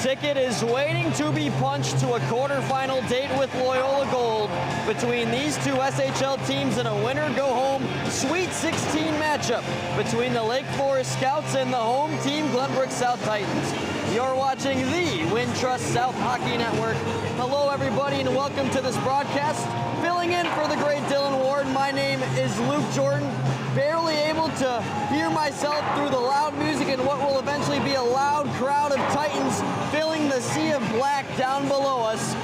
ticket is waiting to be punched to a quarterfinal date with Loyola Gold between these two SHL teams in a winner-go-home Sweet 16 matchup between the Lake Forest Scouts and the home team Glenbrook South Titans. You're watching the Wintrust South Hockey Network. Hello everybody and welcome to this broadcast. Filling in for the great Dylan Ward, my name is Luke Jordan. Barely able to hear myself through the loud music and what will eventually be a loud crowd of Titans filling the sea of black down below us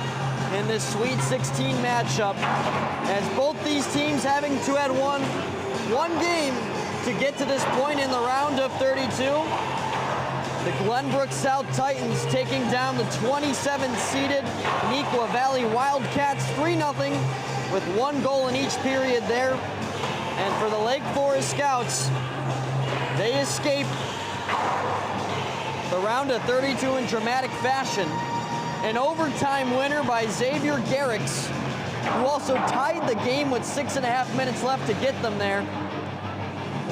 in this Sweet 16 matchup. As both these teams having to have won one game to get to this point in the round of 32. The Glenbrook South Titans taking down the 27th-seeded Neuqua Valley Wildcats 3-0 with one goal in each period there. And for the Lake Forest Scouts, they escape the round of 32 in dramatic fashion. An overtime winner by Xavier Garrix, who also tied the game with 6.5 minutes left to get them there.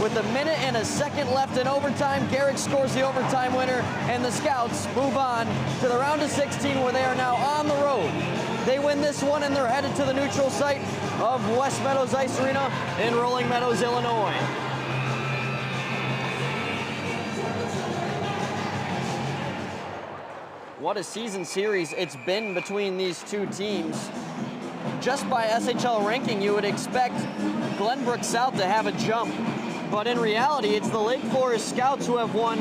With a minute and a second left in overtime, Garrix scores the overtime winner, and the Scouts move on to the round of 16 where they are now on the road. They win this one and they're headed to the neutral site of West Meadows Ice Arena in Rolling Meadows, Illinois. What a season series it's been between these two teams. Just by SHL ranking, you would expect Glenbrook South to have a jump. But in reality, it's the Lake Forest Scouts who have won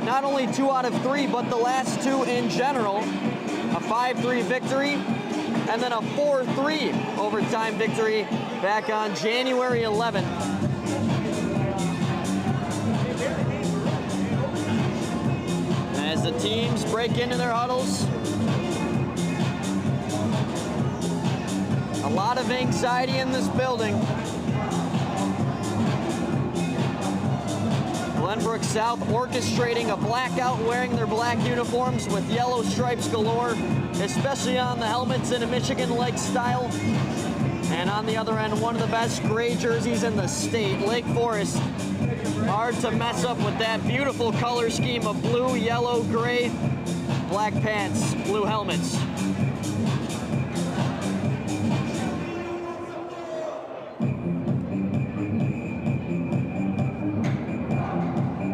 not only 2 out of 3, but the last 2 in general. A 5-3 victory, and then a 4-3 overtime victory back on January 11th. As the teams break into their huddles, a lot of anxiety in this building. Glenbrook South orchestrating a blackout, wearing their black uniforms with yellow stripes galore, especially on the helmets in a Michigan-like style. And on the other end, one of the best gray jerseys in the state. Lake Forest, hard to mess up with that beautiful color scheme of blue, yellow, gray, black pants, blue helmets.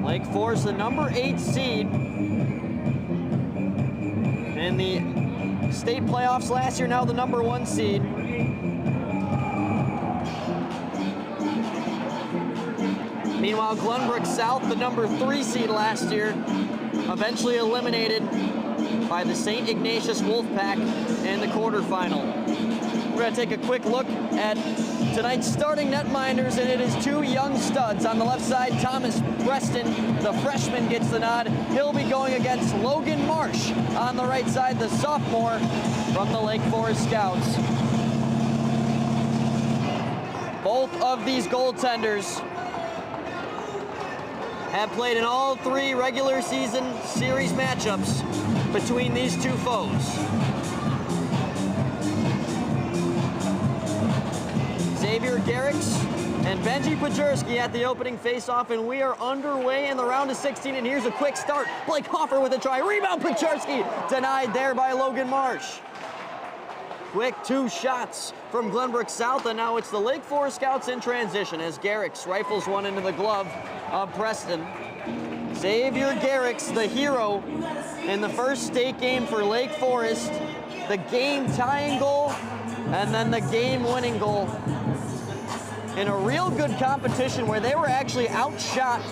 Lake Forest, the number 8 seed in the state playoffs last year, now the number 1 seed. Meanwhile, Glenbrook South, the number 3 seed last year, eventually eliminated by the St. Ignatius Wolfpack in the quarterfinal. We're going to take a quick look at tonight's starting netminders, and it is 2 young studs. On the left side, Thomas Preston, the freshman, gets the nod. He'll be going against Logan Marsh. On the right side, the sophomore from the Lake Forest Scouts. Both of these goaltenders have played in all 3 regular season series matchups between these 2 foes. Xavier Garrix and Benji Pajerski at the opening face-off, and we are underway in the round of 16, and here's a quick start. Blake Hoffer with a try. Rebound, Pajerski denied there by Logan Marsh. Quick 2 shots from Glenbrook South, and now it's the Lake Forest Scouts in transition as Garrix rifles one into the glove of Preston. Xavier Garrix, the hero in the first state game for Lake Forest. The game-tying goal, and then the game-winning goal in a real good competition where they were actually outshot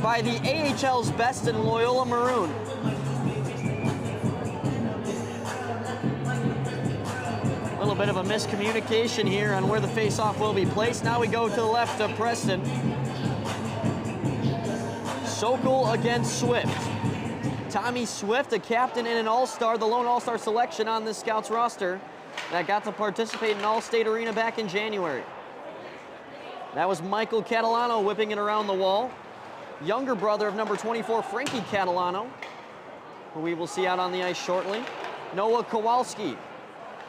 by the AHL's best in Loyola Maroon. A little bit of a miscommunication here on where the face-off will be placed. Now we go to the left of Preston. Sokol against Swift. Tommy Swift, a captain and an all-star, the lone all-star selection on this Scouts roster that got to participate in All-State Arena back in January. That was Michael Catalano whipping it around the wall. Younger brother of number 24, Frankie Catalano, who we will see out on the ice shortly. Noah Kowalski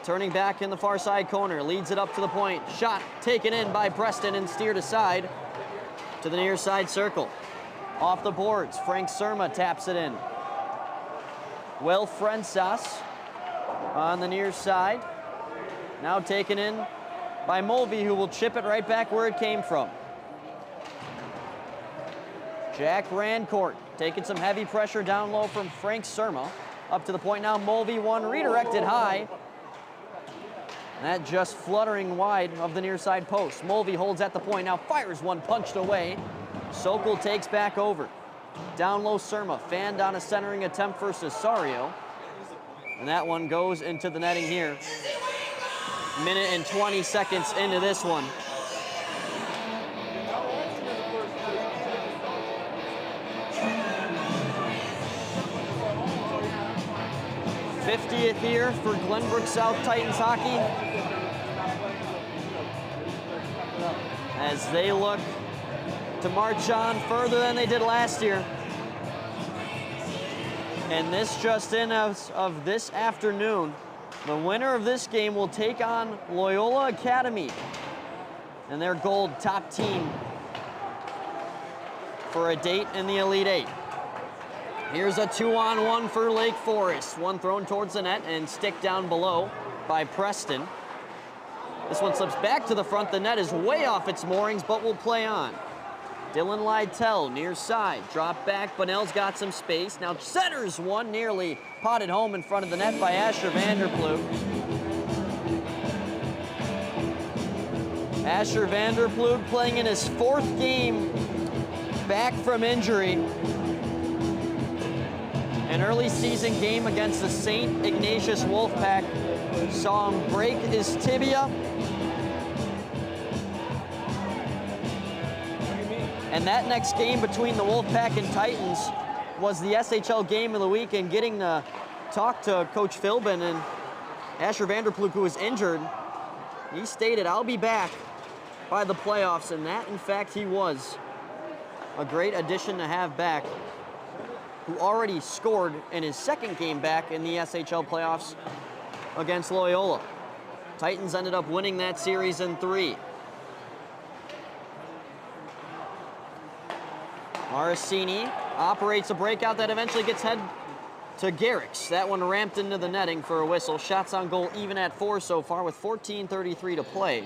turning back in the far side corner, leads it up to the point. Shot taken in by Preston and steered aside to the near side circle. Off the boards, Frank Surma taps it in. Will Frensas on the near side. Now taken in by Mulvey, who will chip it right back where it came from. Jack Rancourt taking some heavy pressure down low from Frank Surma. Up to the point now, Mulvey one, redirected high. That just fluttering wide of the near side post. Mulvey holds at the point, now fires one punched away. Sokol takes back over. Down low Surma, fanned on a centering attempt for Cesario. And that one goes into the netting here. Minute and 20 seconds into this one. '50th here for Glenbrook South Titans hockey, as they look to march on further than they did last year. And this just in of this afternoon, the winner of this game will take on Loyola Academy and their gold top team for a date in the Elite Eight. Here's a 2-on-1 for Lake Forest. One thrown towards the net and stick down below by Preston. This one slips back to the front. The net is way off its moorings, but will play on. Dylan Lytell near side. Drop back. Bunnell's got some space. Now centers one, nearly potted home in front of the net by Asher Vanderploeg. Asher Vanderploeg playing in his 4th game back from injury. An early season game against the St. Ignatius Wolfpack saw him break his tibia. And that next game between the Wolfpack and Titans was the SHL game of the week, and getting to talk to Coach Philbin and Asher Vanderploeg, who was injured, he stated, "I'll be back by the playoffs," and that, in fact, he was. A great addition to have back, who already scored in his 2nd game back in the SHL playoffs against Loyola. Titans ended up winning that series in 3. Maracini operates a breakout that eventually gets head to Garrix. That one ramped into the netting for a whistle. Shots on goal even at 4 so far with 14:33 to play.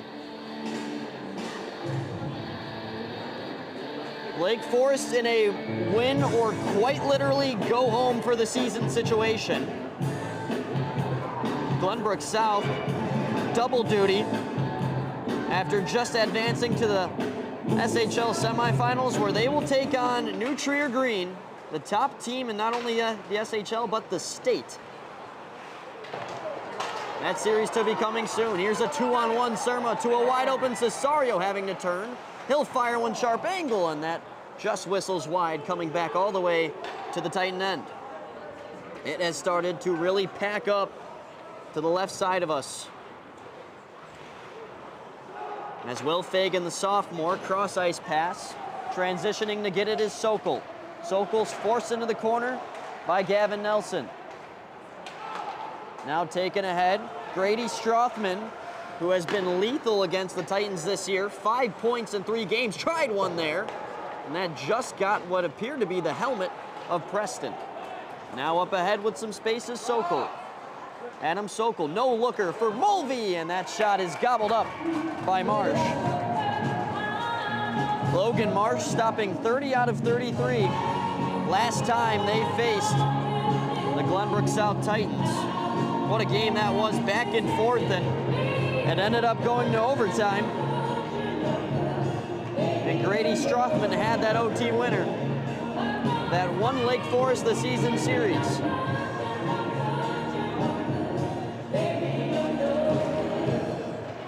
Lake Forest in a win or quite literally go home for the season situation. Glenbrook South double duty after just advancing to the SHL semifinals, where they will take on New Trier Green, the top team in not only the SHL but the state. That series to be coming soon. Here's a 2-on-1 Surma to a wide open Cesario having to turn. He'll fire one sharp angle, and that just whistles wide, coming back all the way to the Titan end. It has started to really pack up to the left side of us. As Will Fagan, the sophomore, cross-ice pass, transitioning to get it is Sokol. Sokol's forced into the corner by Gavin Nelson. Now taken ahead, Grady Strothman, who has been lethal against the Titans this year. 5 points in 3 games, tried one there, and that just got what appeared to be the helmet of Preston. Now up ahead with some space is Sokol. Adam Sokol, no looker for Mulvey, and that shot is gobbled up by Marsh. Logan Marsh stopping 30 out of 33 last time they faced the Glenbrook South Titans. What a game that was, back and forth, and it ended up going to overtime. And Grady Strothman had that OT winner that won Lake Forest the season series.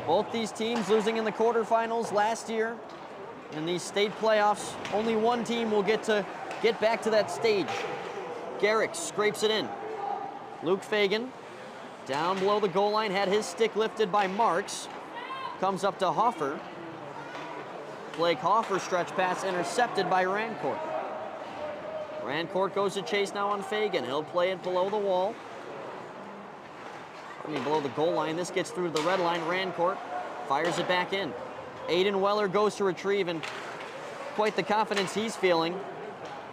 Both these teams losing in the quarterfinals last year. In these state playoffs, only one team will get back to that stage. Garrix scrapes it in. Luke Fagan, down below the goal line, had his stick lifted by Marks. Comes up to Hoffer. Blake Hoffer stretch pass intercepted by Rancourt. Rancourt goes to chase now on Fagan. He'll play it below the wall. Below the goal line. This gets through the red line. Rancourt fires it back in. Aiden Weller goes to retrieve, and quite the confidence he's feeling.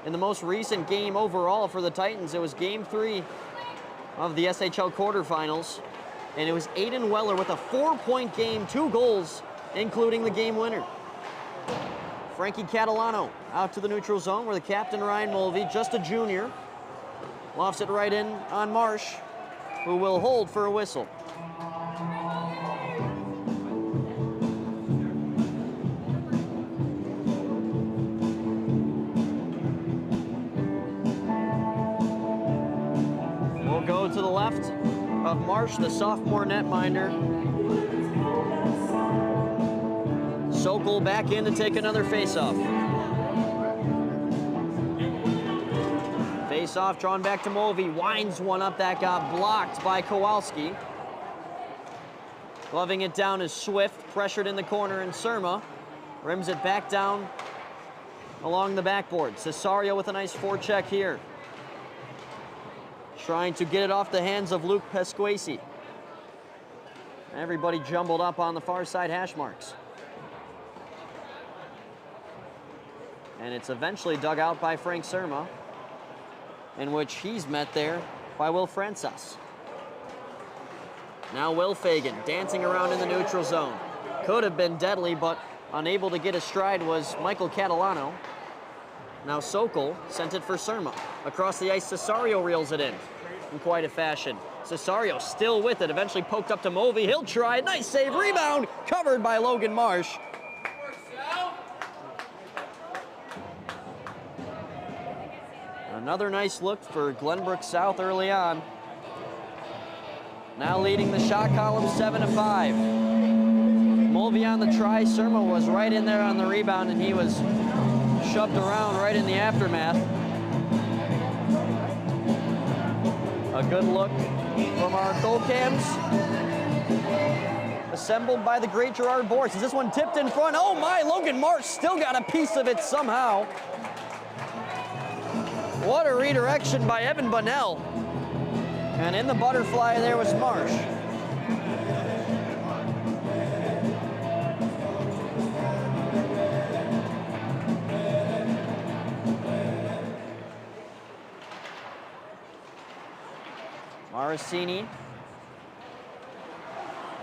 In the most recent game overall for the Titans, it was game 3 of the SHL quarterfinals. And it was Aiden Weller with a 4-point game, 2 goals, including the game winner. Frankie Catalano out to the neutral zone where the captain, Ryan Mulvey, just a junior, lofts it right in on Marsh, who will hold for a whistle. We'll go to the left of Marsh, the sophomore netminder. Sokol back in to take another face-off. Face-off drawn back to Mulvey, winds one up that got blocked by Kowalski. Gloving it down is Swift, pressured in the corner, and Surma rims it back down along the backboard. Cesario with a nice forecheck here. Trying to get it off the hands of Luke Pesquesi. Everybody jumbled up on the far side hash marks. And it's eventually dug out by Frank Surma, in which he's met there by Will Francis. Now Will Fagan dancing around in the neutral zone. Could have been deadly, but unable to get a stride was Michael Catalano. Now Sokol sent it for Surma. Across the ice, Cesario reels it in quite a fashion. Cesario still with it, eventually poked up to Mulvey. He'll try, nice save, rebound, covered by Logan Marsh. Another nice look for Glenbrook South early on. Now leading the shot column 7-5. Mulvey on the try. Surma was right in there on the rebound, and he was shoved around right in the aftermath. A good look from our goal cams. Assembled by the great Gerard Boris. Is this one tipped in front? Oh my, Logan Marsh still got a piece of it somehow. What a redirection by Evan Bunnell. And in the butterfly there was Marsh. Maracini.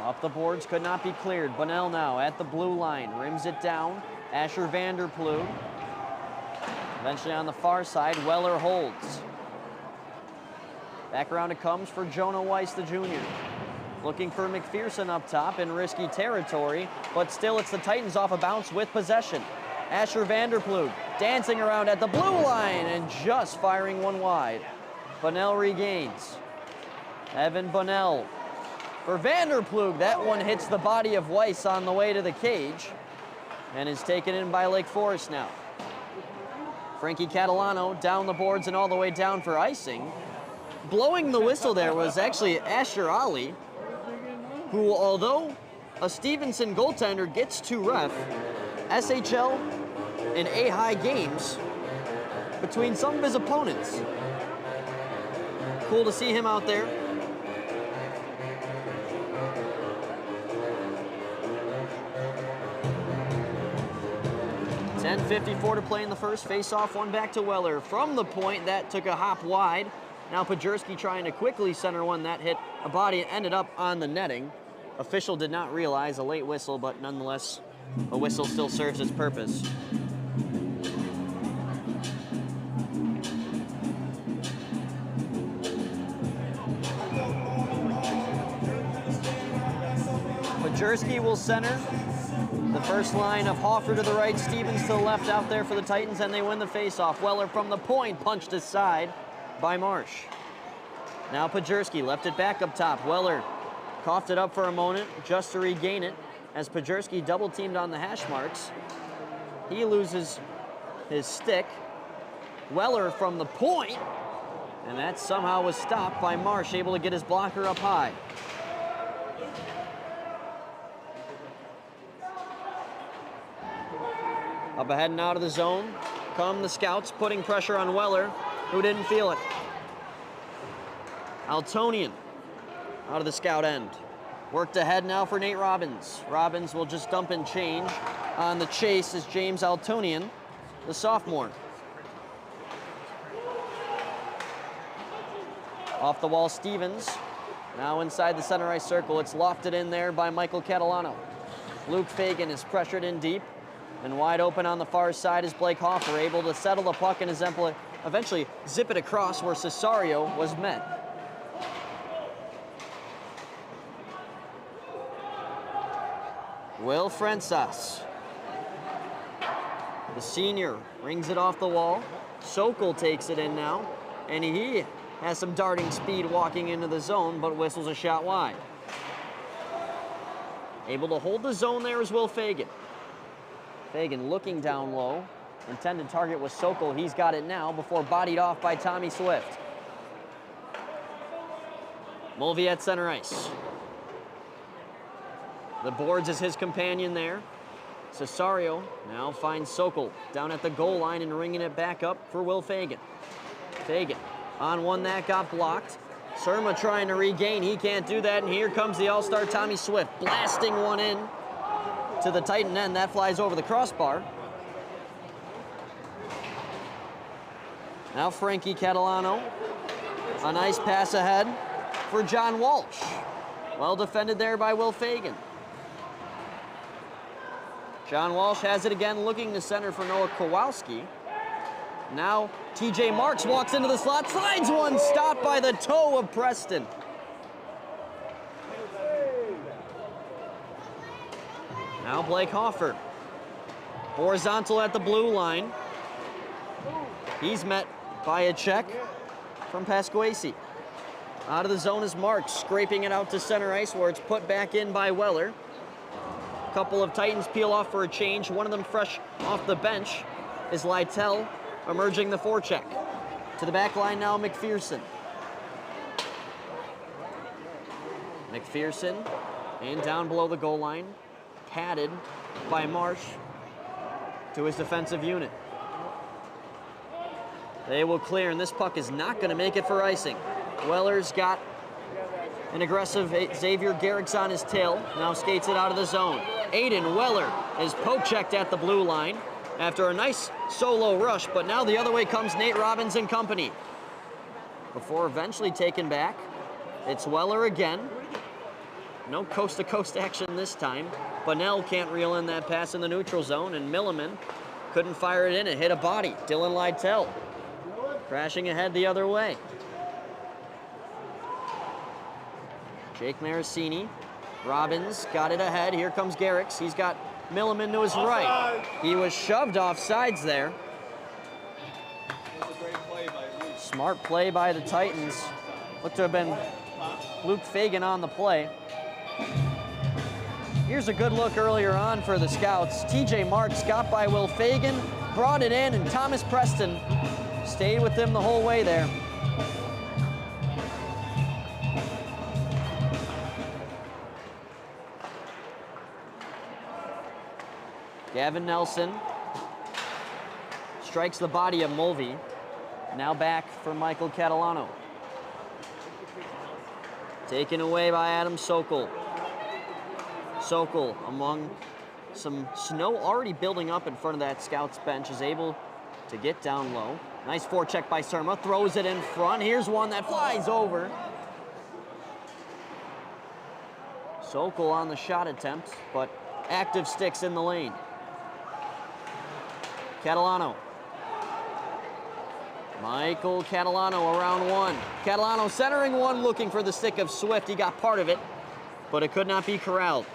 Off the boards, could not be cleared. Bunnell now at the blue line, rims it down. Asher Vanderploeg. Eventually on the far side, Weller holds. Back around it comes for Jonah Weiss, the junior. Looking for McPherson up top in risky territory, but still it's the Titans off a bounce with possession. Asher Vanderploeg dancing around at the blue line and just firing one wide. Bunnell regains. Evan Bunnell for Vanderploeg. That one hits the body of Weiss on the way to the cage and is taken in by Lake Forest now. Frankie Catalano down the boards and all the way down for icing. Blowing the whistle there was actually Asher Ali, who, although a Stevenson goaltender, gets to ref SHL and AHAI games between some of his opponents. Cool to see him out there. .54 to play in the first. Face-off, one back to Weller. From the point, that took a hop wide. Now Pajerski trying to quickly center one. That hit a body and ended up on the netting. Official did not realize a late whistle, but nonetheless, a whistle still serves its purpose. Pajerski will center. The first line of Hoffer to the right, Stevens to the left out there for the Titans, and they win the faceoff. Weller from the point, punched aside by Marsh. Now Pajerski left it back up top. Weller coughed it up for a moment just to regain it as Pajerski double teamed on the hash marks. He loses his stick. Weller from the point, and that somehow was stopped by Marsh, able to get his blocker up high. Up ahead and out of the zone come the scouts, putting pressure on Weller, who didn't feel it. Altonian out of the scout end. Worked ahead now for Nate Robbins. Robbins will just dump and change. On the chase is James Altonian, the sophomore. Off the wall, Stevens. Now inside the center ice circle. It's lofted in there by Michael Catalano. Luke Fagan is pressured in deep. And wide open on the far side is Blake Hoffer, able to settle the puck and eventually zip it across where Cesario was met. Will Frensas, the senior, rings it off the wall. Sokol takes it in now, and he has some darting speed walking into the zone, but whistles a shot wide. Able to hold the zone there is Will Fagan. Fagan looking down low. Intended target was Sokol. He's got it now before bodied off by Tommy Swift. Mulvey at center ice. The boards is his companion there. Cesario now finds Sokol down at the goal line and ringing it back up for Will Fagan. Fagan on one that got blocked. Surma trying to regain. He can't do that, and here comes the all-star Tommy Swift blasting one in to the Titan end. That flies over the crossbar. Now Frankie Catalano. A nice pass ahead for John Walsh. Well defended there by Will Fagan. John Walsh has it again, looking to center for Noah Kowalski. Now TJ Marks walks into the slot, slides one, stopped by the toe of Preston. Now Blake Hoffer. Horizontal at the blue line. He's met by a check from Pasquesi. Out of the zone is Marks, scraping it out to center ice where it's put back in by Weller. A couple of Titans peel off for a change. One of them fresh off the bench is Lytle, emerging the forecheck. To the back line now, McPherson. McPherson and down below the goal line, padded by Marsh to his defensive unit. They will clear, and this puck is not going to make it for icing. Weller's got an aggressive Xavier Garrix on his tail, now skates it out of the zone. Aiden Weller is poke-checked at the blue line after a nice solo rush, but now the other way comes Nate Robbins and company. Before eventually taken back, it's Weller again. No coast-to-coast action this time. Bunnell can't reel in that pass in the neutral zone, and Milliman couldn't fire it in. It hit a body. Dylan Lytle crashing ahead the other way. Jake Maricini. Robbins got it ahead. Here comes Garrix. He's got Milliman to his right. He was shoved off sides there. Smart play by the Titans. Looked to have been Luke Fagan on the play. Here's a good look earlier on for the Scouts. TJ Marks got by Will Fagan, brought it in, and Thomas Preston stayed with them the whole way there. Gavin Nelson strikes the body of Mulvey. Now back for Michael Catalano. Taken away by Adam Sokol. Sokol, among some snow already building up in front of that Scouts bench, is able to get down low. Nice forecheck by Surma, throws it in front. Here's one that flies over. Sokol on the shot attempt, but active sticks in the lane. Catalano. Michael Catalano around one. Catalano centering one, looking for the stick of Swift. He got part of it, but it could not be corralled.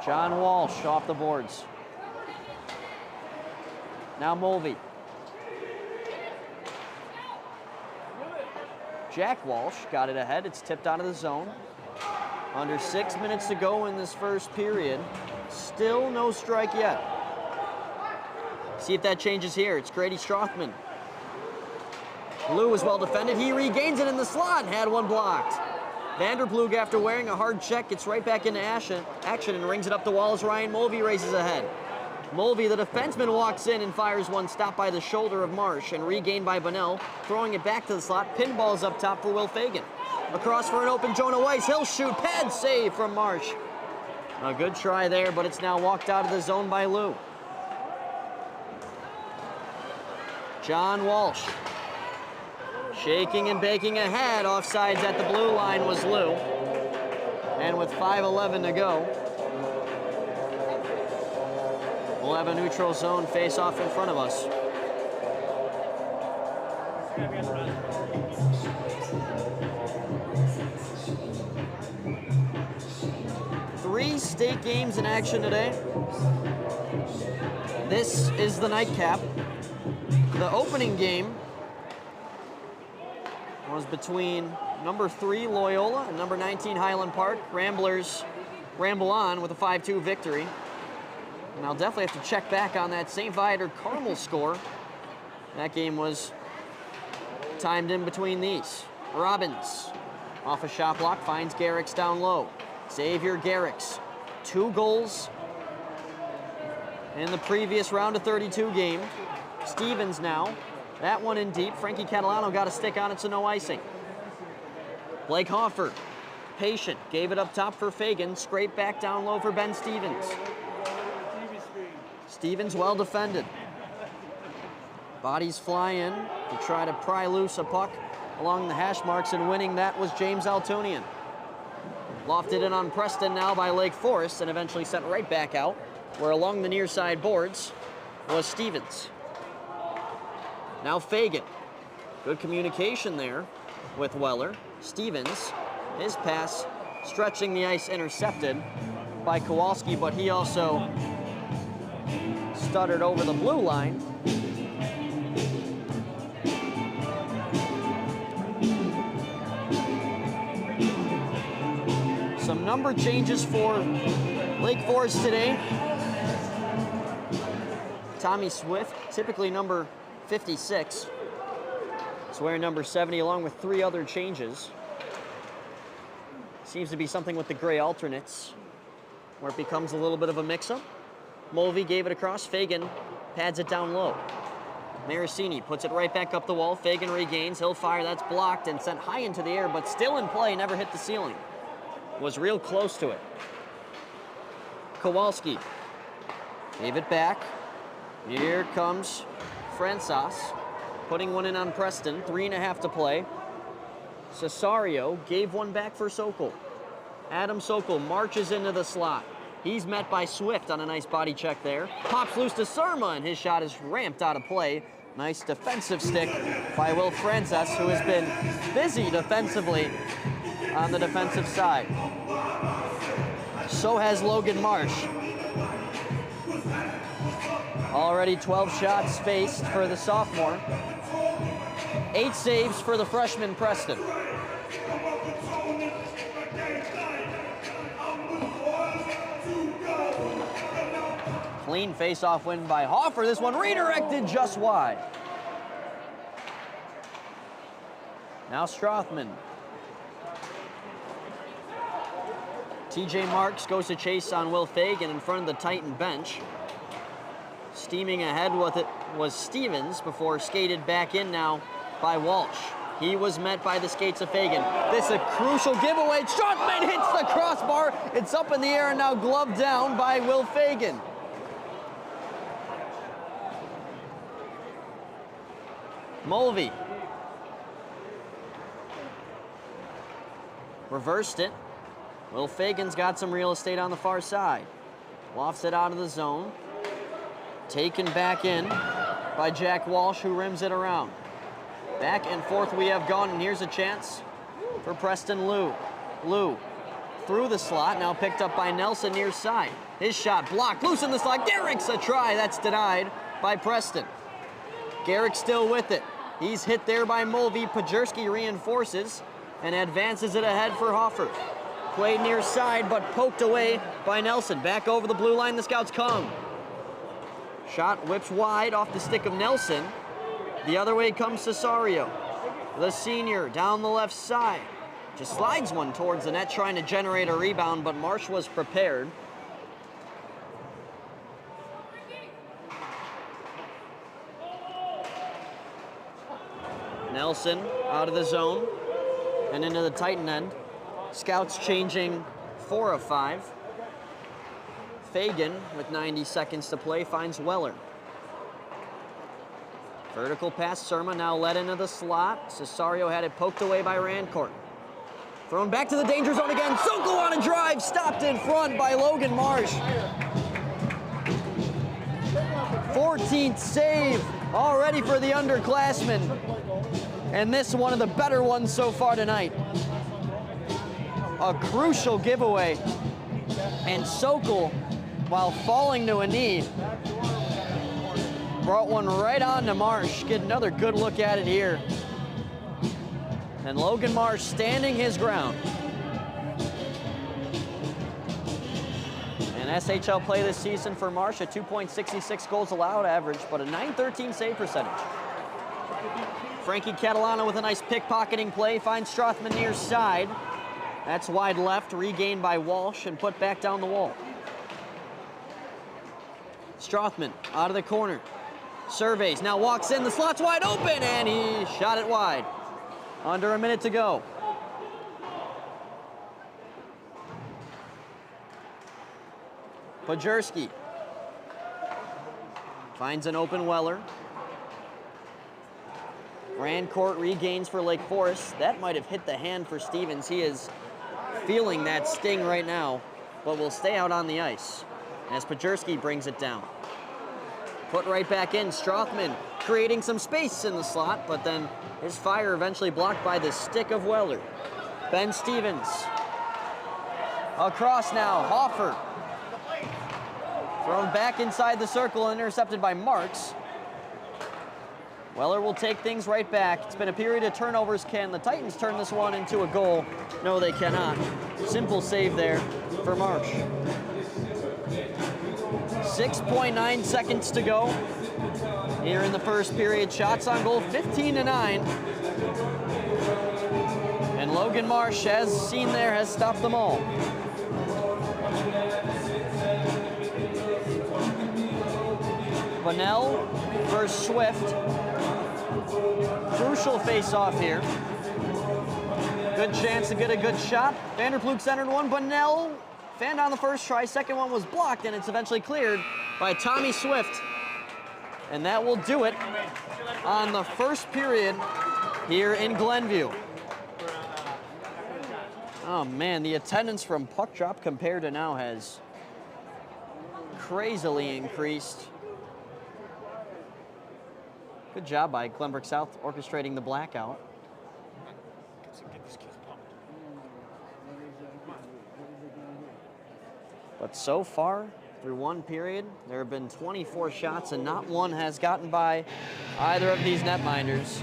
John Walsh off the boards. Now Mulvey. Jack Walsh got it ahead. It's tipped out of the zone. Under 6 minutes to go in this first period. Still no strike yet. See if that changes here. It's Grady Strothman. Lou is well defended. He regains it in the slot and had one blocked. Vanderplug, after wearing a hard check, gets right back into action and rings it up the wall as Ryan Mulvey races ahead. Mulvey, the defenseman, walks in and fires one, stopped by the shoulder of Marsh and regained by Bunnell, throwing it back to the slot. Pinball's up top for Will Fagan. Across for an open Jonah Weiss. He'll shoot. Pad save from Marsh. A good try there, but it's now walked out of the zone by Lou. John Walsh. Shaking and baking ahead. Offsides at the blue line was Lou. And with 5:11 to go, we'll have a neutral zone face-off in front of us. Three state games in action today. This is the nightcap. The opening game was between number 3 Loyola and number 19 Highland Park. Ramblers ramble on with a 5-2 victory. And I'll definitely have to check back on that St. Viator Carmel score. That game was timed in between these. Robbins off a shot block finds Garrix down low. Xavier Garrix, 2 goals in the previous round of 32 game. Stevens now, that one in deep. Frankie Catalano got a stick on it, so no icing. Blake Hoffer, patient, gave it up top for Fagan, scraped back down low for Ben Stevens. Stevens well defended. Bodies fly in to try to pry loose a puck along the hash marks, and winning that was James Altonian. Lofted in on Preston now by Lake Forest and eventually sent right back out, where along the near side boards was Stevens. Now Fagan. Good communication there with Weller. Stevens, his pass stretching the ice, intercepted by Kowalski, but he also stuttered over the blue line. Some number changes for Lake Forest today. Tommy Swift, typically number 56, is wearing number 70 along with 3 other changes. Seems to be something with the gray alternates where it becomes a little bit of a mix-up. Mulvey gave it across. Fagan pads it down low. Maricini puts it right back up the wall. Fagan regains. He'll fire. That's blocked and sent high into the air, but still in play. Never hit the ceiling. Was real close to it. Kowalski gave it back. Here comes Francis, putting one in on Preston. 3.5 to play. Cesario gave one back for Sokol. Adam Sokol marches into the slot. He's met by Swift on a nice body check there. Pops loose to Surma, and his shot is ramped out of play. Nice defensive stick by Will Francis, who has been busy defensively on the defensive side. So has Logan Marsh. Already 12 shots faced for the sophomore. 8 saves for the freshman Preston. Clean face-off win by Hoffer. This one redirected just wide. Now Strothman. TJ Marks goes to chase on Will Fagan in front of the Titan bench. Steaming ahead with it was Stevens before skated back in now by Walsh. He was met by the skates of Fagan. This is a crucial giveaway. Strothman hits the crossbar. It's up in the air and now gloved down by Will Fagan. Mulvey reversed it. Will Fagan's got some real estate on the far side. Lofts it out of the zone. Taken back in by Jack Walsh, who rims it around. Back and forth we have gone, and here's a chance for Preston Liu. Liu through the slot, now picked up by Nelson near side. His shot blocked, loose in the slot. Garrick's a try, that's denied by Preston. Garrick still with it. He's hit there by Mulvey. Pajerski reinforces and advances it ahead for Hoffer. Played near side, but poked away by Nelson. Back over the blue line, the scouts come. Shot whips wide off the stick of Nelson. The other way comes Cesario. The senior down the left side. Just slides one towards the net, trying to generate a rebound, but Marsh was prepared. Nelson out of the zone and into the Titan end. Scouts changing 4 of 5. Fagan, with 90 seconds to play, finds Weller. Vertical pass, Surma now led into the slot. Cesario had it poked away by Rancourt. Thrown back to the danger zone again. Sokol on a drive, stopped in front by Logan Marsh. 14th save already for the underclassmen. And this one of the better ones so far tonight. A crucial giveaway. And Sokol, while falling to a knee, brought one right on to Marsh. Get another good look at it here. And Logan Marsh standing his ground. And SHL play this season for Marsh, a 2.66 goals allowed average, but a .913 save percentage. Frankie Catalano with a nice pickpocketing play, finds Strothman near side. That's wide left, regained by Walsh and put back down the wall. Strothman out of the corner. Surveys, now walks in, the slot's wide open, and he shot it wide. Under a minute to go. Pojerski finds an open Weller. Rancourt regains for Lake Forest. That might have hit the hand for Stevens. He is feeling that sting right now, but will stay out on the ice as Pojerski brings it down. Put right back in, Strothman creating some space in the slot, but then his fire eventually blocked by the stick of Weller. Ben Stevens. Across now, Hoffer. Thrown back inside the circle, intercepted by Marks. Weller will take things right back. It's been a period of turnovers. Can the Titans turn this one into a goal? No, they cannot. Simple save there for Marsh. 6.9 seconds to go here in the first period. Shots on goal, 15-9. And Logan Marsh, as seen there, has stopped them all. Bunnell versus Swift. Crucial face-off here. Good chance to get a good shot. Vanderploeg centered one. Bunnell fanned on the first try. Second one was blocked, and it's eventually cleared by Tommy Swift. And that will do it on the first period here in Glenview. Oh man, the attendance from puck drop compared to now has crazily increased. Good job by Glenbrook South orchestrating the blackout. But so far, through one period, there have been 24 shots and not one has gotten by either of these netminders.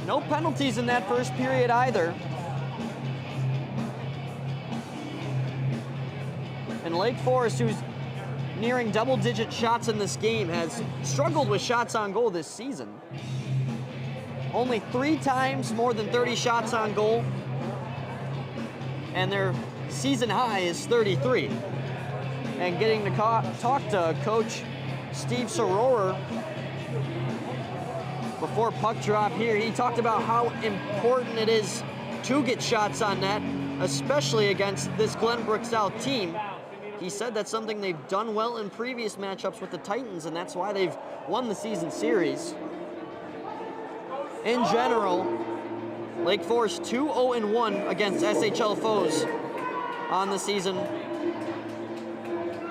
No penalties in that first period either. And Lake Forest, who's nearing double-digit shots in this game, has struggled with shots on goal this season. Only 3 times more than 30 shots on goal, and their season high is 33. And getting to talk to Coach Steve Sororer before puck drop here, he talked about how important it is to get shots on net, especially against this Glenbrook South team. He said that's something they've done well in previous matchups with the Titans, and that's why they've won the season series. In general, Lake Forest 2-0-1 against SHL foes on the season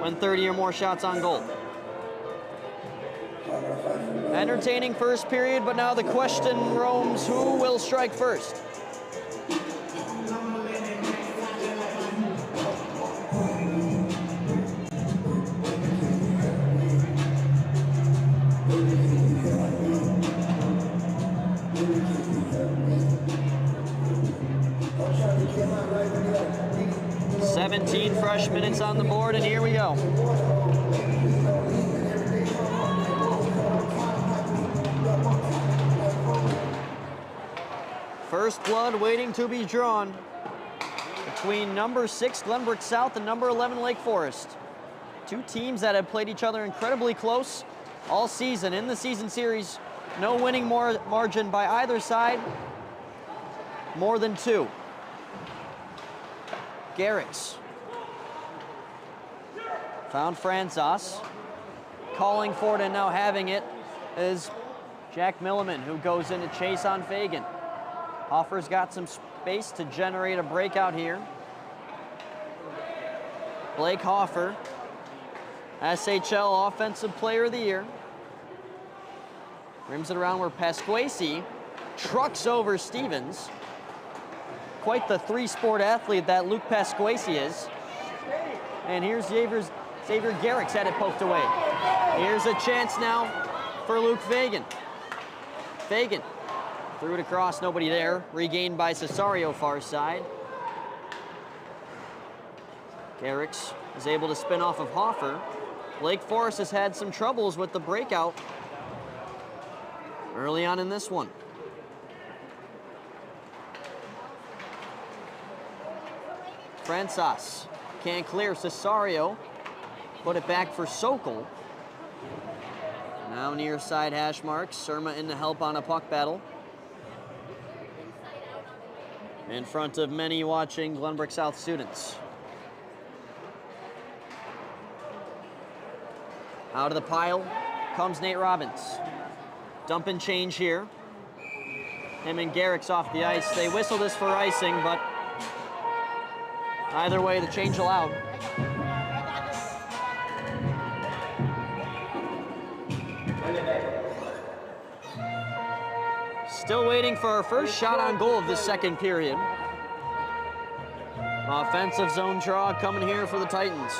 when 30 or more shots on goal. Entertaining first period, but now the question roams, who will strike first? Fresh minutes on the board, and here we go. First blood waiting to be drawn between number 6 Glenbrook South and number 11 Lake Forest. Two teams that have played each other incredibly close all season. In the season series, no winning margin by either side, more than 2. Garrix found Franzos, calling for it and now having it is Jack Milliman, who goes in to chase on Fagan. Hoffer's got some space to generate a breakout here. Blake Hoffer, SHL Offensive Player of the Year. Rims it around where Pasquesi trucks over Stevens. Quite the three-sport athlete that Luke Pasquesi is. And here's Xavier Garrick's had it poked away. Here's a chance now for Luke Fagan. Fagan threw it across, nobody there. Regained by Cesario far side. Garrix is able to spin off of Hoffer. Lake Forest has had some troubles with the breakout early on in this one. Francis can't clear. Cesario put it back for Sokol. Now near side hash marks. Surma in to help on a puck battle. In front of many watching Glenbrook South students. Out of the pile comes Nate Robbins. Dump and change here. Him and Garrick's off the ice. They whistle this for icing, but either way, the change allowed. Still waiting for our first shot on goal of this second period. Offensive zone draw coming here for the Titans.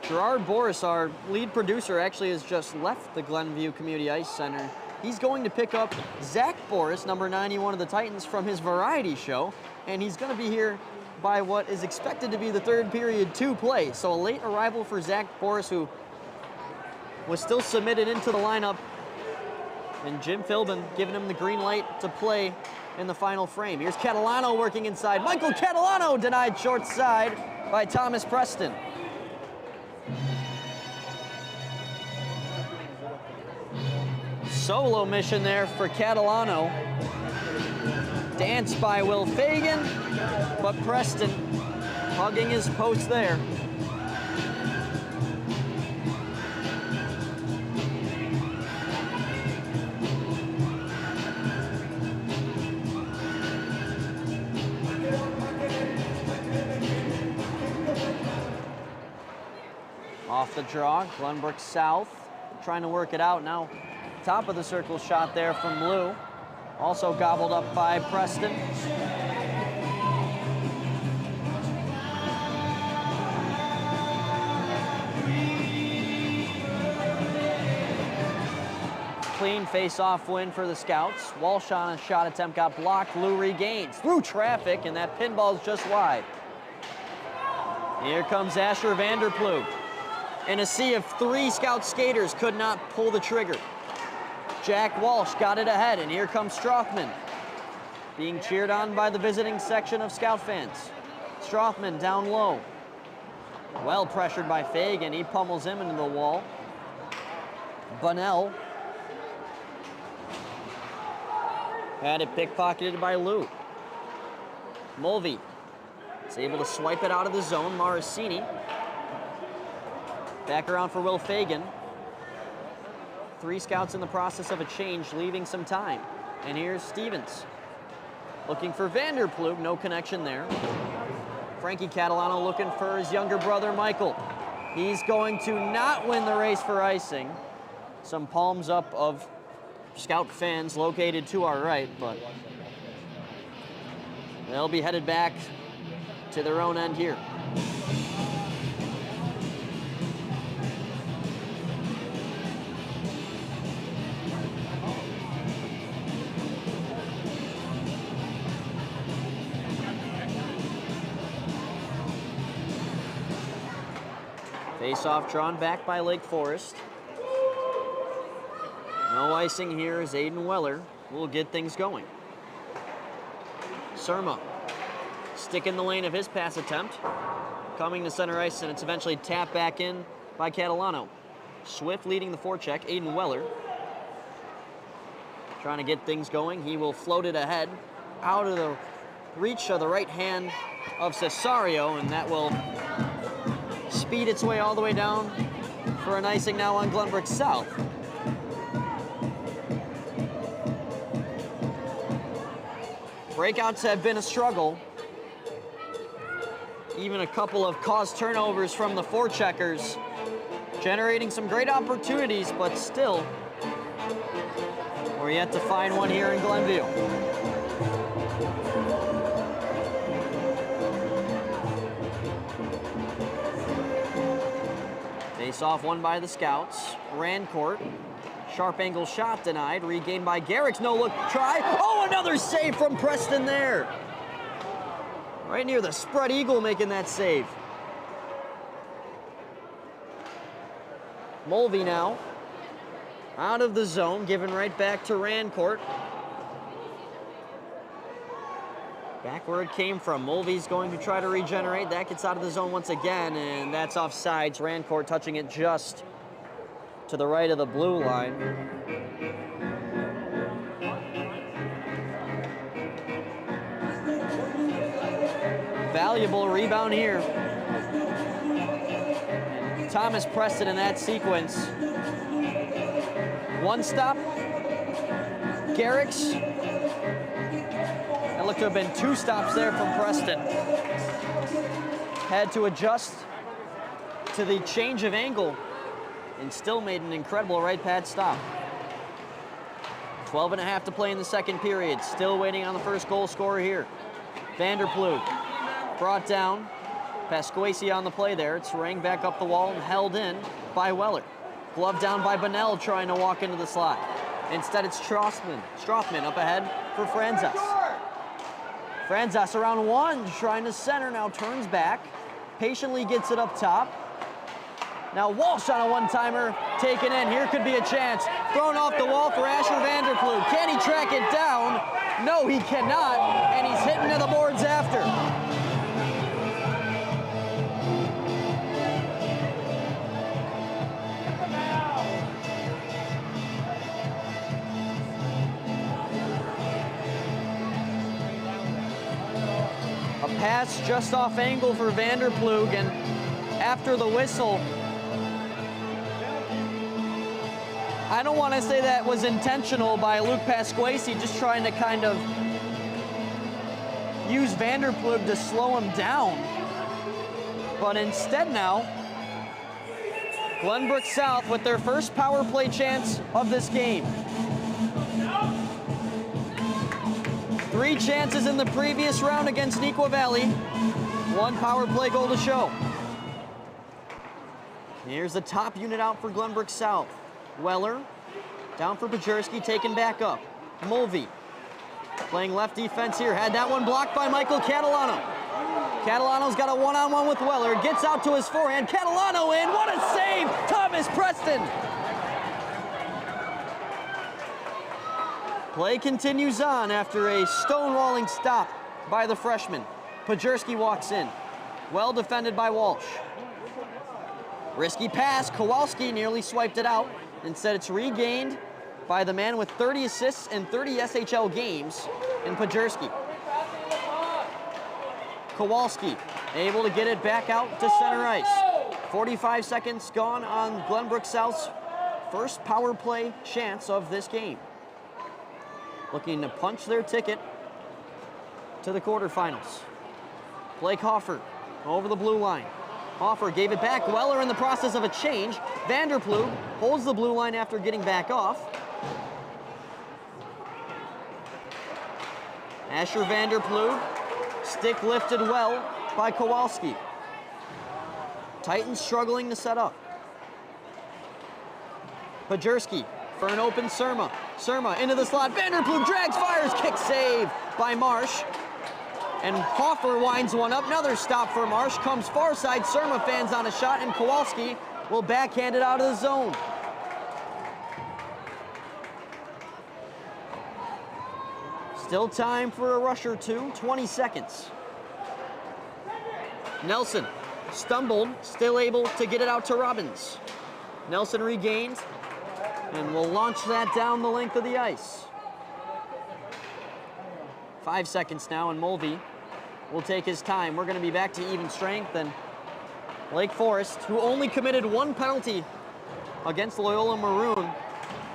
Gerard Boris, our lead producer, actually has just left the Glenview Community Ice Center. He's going to pick up Zach Boris, number 91 of the Titans, from his variety show, and he's going to be here by what is expected to be the third period to play. So a late arrival for Zach Boris, who was still submitted into the lineup, and Jim Philbin giving him the green light to play in the final frame. Here's Catalano working inside. Michael Catalano denied short side by Thomas Preston. Solo mission there for Catalano. Dance by Will Fagan, but Preston hugging his post there. Off the draw, Glenbrook South trying to work it out now. Top of the circle shot there from Lou. Also gobbled up by Preston. Clean face-off win for the Scouts. Walsh on a shot attempt got blocked. Lou regains through traffic, and that pinball's just wide. Here comes Asher Vanderploeg. In a sea of three Scout skaters, could not pull the trigger. Jack Walsh got it ahead, and here comes Strothman, being cheered on by the visiting section of Scout fans. Strothman down low. Well pressured by Fagan. He pummels him into the wall. Bunnell had it pickpocketed by Lou. Mulvey is able to swipe it out of the zone. Morosini back around for Will Fagan. Three Scouts in the process of a change, leaving some time. And here's Stevens. Looking for Vanderploeg, no connection there. Frankie Catalano looking for his younger brother, Michael. He's going to not win the race for icing. Some palms up of Scout fans located to our right, but they'll be headed back to their own end here. Face-off drawn back by Lake Forest. No icing here as Aiden Weller will get things going. Surma stick in the lane of his pass attempt. Coming to center ice, and it's eventually tapped back in by Catalano. Swift leading the forecheck, Aiden Weller. Trying to get things going. He will float it ahead out of the reach of the right hand of Cesario, and that will speed its way all the way down for an icing now on Glenbrook South. Breakouts have been a struggle. Even a couple of caused turnovers from the forecheckers, generating some great opportunities, but still, we're yet to find one here in Glenview. Face-off won by the Scouts. Rancourt, sharp angle shot denied, regained by Garrick's no-look try. Oh, another save from Preston there. Right near the spread eagle making that save. Mulvey now out of the zone, given right back to Rancourt. Back where it came from. Mulvey's going to try to regenerate. That gets out of the zone once again, and that's offsides. Rancourt touching it just to the right of the blue line. Valuable rebound here. Thomas Preston in that sequence. One stop. Garrix. That looked to have been two stops there from Preston. Had to adjust to the change of angle and still made an incredible right pad stop. 12 and a half to play in the second period. Still waiting on the first goal scorer here. Vanderploeg. Brought down, Pasquesi on the play there. It's rang back up the wall and held in by Weller. Glove down by Bunnell trying to walk into the slot. Instead it's Strothman up ahead for Franzas. Franzas around one, trying to center, now turns back, patiently gets it up top. Now Walsh on a one-timer, taken in. Here could be a chance. Thrown off the wall for Asher Vanderploeg. Can he track it down? No, he cannot, and he's hitting to the boards after. A pass just off angle for Vanderploeg, and after the whistle, I don't want to say that was intentional by Luke Pasquesi, just trying to kind of use Vanderploeg to slow him down. But instead now, Glenbrook South with their first power play chance of this game. 3 chances in the previous round against Neuqua Valley. 1 power play goal to show. Here's the top unit out for Glenbrook South. Weller, down for Pajerski, taken back up. Mulvey, playing left defense here. Had that one blocked by Michael Catalano. Catalano's got a one-on-one with Weller. Gets out to his forehand. Catalano in. What a save! Thomas Preston. Play continues on after a stonewalling stop by the freshman. Pajerski walks in. Well defended by Walsh. Risky pass. Kowalski nearly swiped it out. Instead, it's regained by the man with 30 assists and 30 SHL games in Pajerski. Kowalski able to get it back out to center ice. 45 seconds gone on Glenbrook South's first power play chance of this game. Looking to punch their ticket to the quarterfinals. Blake Hoffer over the blue line. Hoffer gave it back. Weller in the process of a change. Vanderploeg holds the blue line after getting back off. Asher Vanderploeg, stick lifted well by Kowalski. Titans struggling to set up. Pajerski for an open Surma. Surma into the slot. Vanderploeg drags, fires, kick save by Marsh. And Hoffer winds one up. Another stop for Marsh. Comes far side. Surma fans on a shot, and Kowalski will backhand it out of the zone. Still time for a rush or two. 20 seconds. Nelson stumbled, still able to get it out to Robbins. Nelson regains and will launch that down the length of the ice. 5 seconds now, and Mulvey will take his time. We're going to be back to even strength, and Lake Forest, who only committed 1 penalty against Loyola Maroon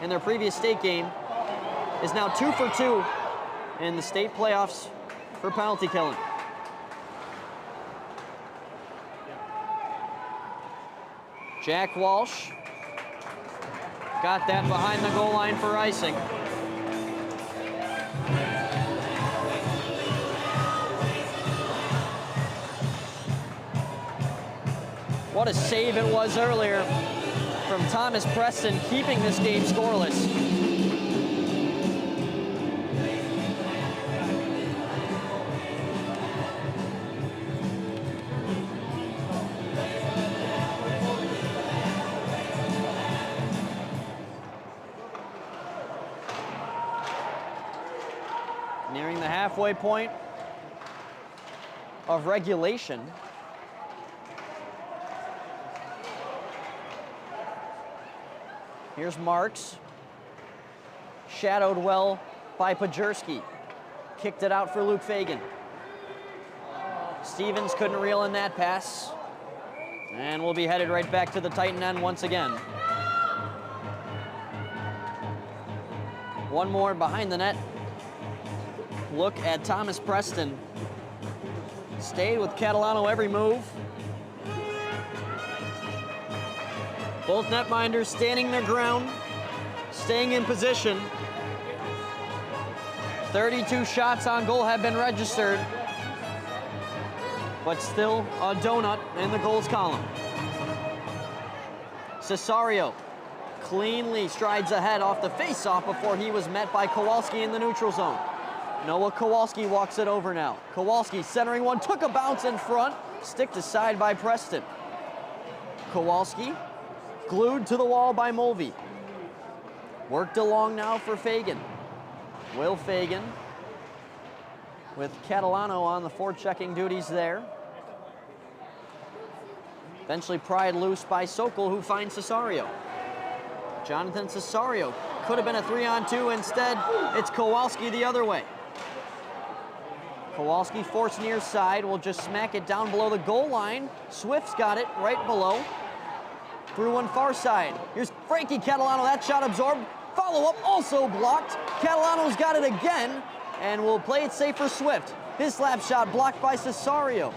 in their previous state game, is now 2 for 2 in the state playoffs for penalty killing. Jack Walsh got that behind the goal line for icing. What a save it was earlier from Thomas Preston, keeping this game scoreless. Nearing the halfway point of regulation. Here's Marks, shadowed well by Pajerski. Kicked it out for Luke Fagan. Stevens couldn't reel in that pass. And we'll be headed right back to the Titan end once again. One more behind the net. Look at Thomas Preston. Stayed with Catalano every move. Both netminders standing their ground, staying in position. 32 shots on goal have been registered, but still a donut in the goals column. Cesario cleanly strides ahead off the face-off before he was met by Kowalski in the neutral zone. Noah Kowalski walks it over now. Kowalski centering one, took a bounce in front, sticked aside by Preston. Kowalski glued to the wall by Mulvey. Worked along now for Fagan. Will Fagan with Catalano on the forechecking duties there. Eventually pried loose by Sokol, who finds Cesario. Jonathan Cesario could have been a 3-on-2. Instead, it's Kowalski the other way. Kowalski forced near side, will just smack it down below the goal line. Swift's got it right below. Through one far side. Here's Frankie Catalano, that shot absorbed. Follow-up also blocked. Catalano's got it again, and will play it safe for Swift. His slap shot blocked by Cesario.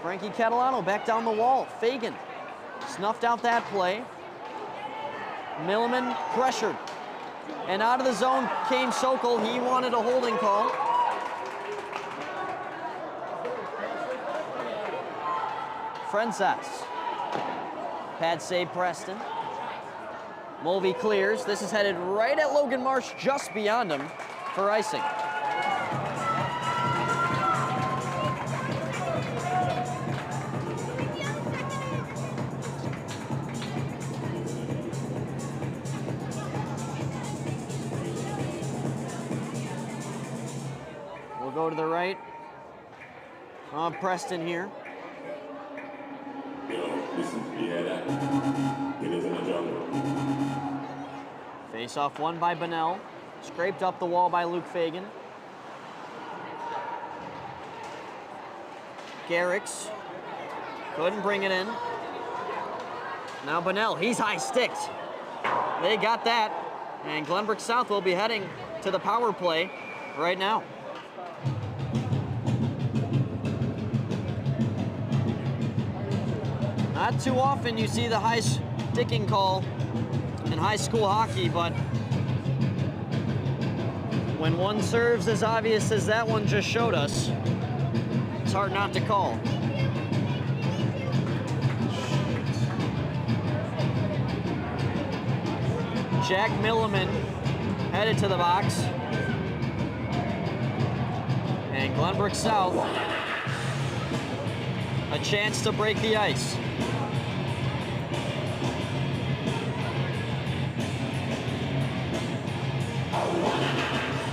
Frankie Catalano back down the wall. Fagan snuffed out that play. Milliman pressured. And out of the zone came Sokol. He wanted a holding call. Frensas. Pad save Preston. Mulvey clears. This is headed right at Logan Marsh, just beyond him for icing. We'll go to the right. Preston here. Face off won by Bunnell. Scraped up the wall by Luke Fagan. Garrix couldn't bring it in. Now Bunnell, he's high sticked. They got that. And Glenbrook South will be heading to the power play right now. Not too often you see the high sticking call in high school hockey, but when one serves as obvious as that one just showed us, it's hard not to call. Jack Milliman headed to the box. And Glenbrook South, a chance to break the ice.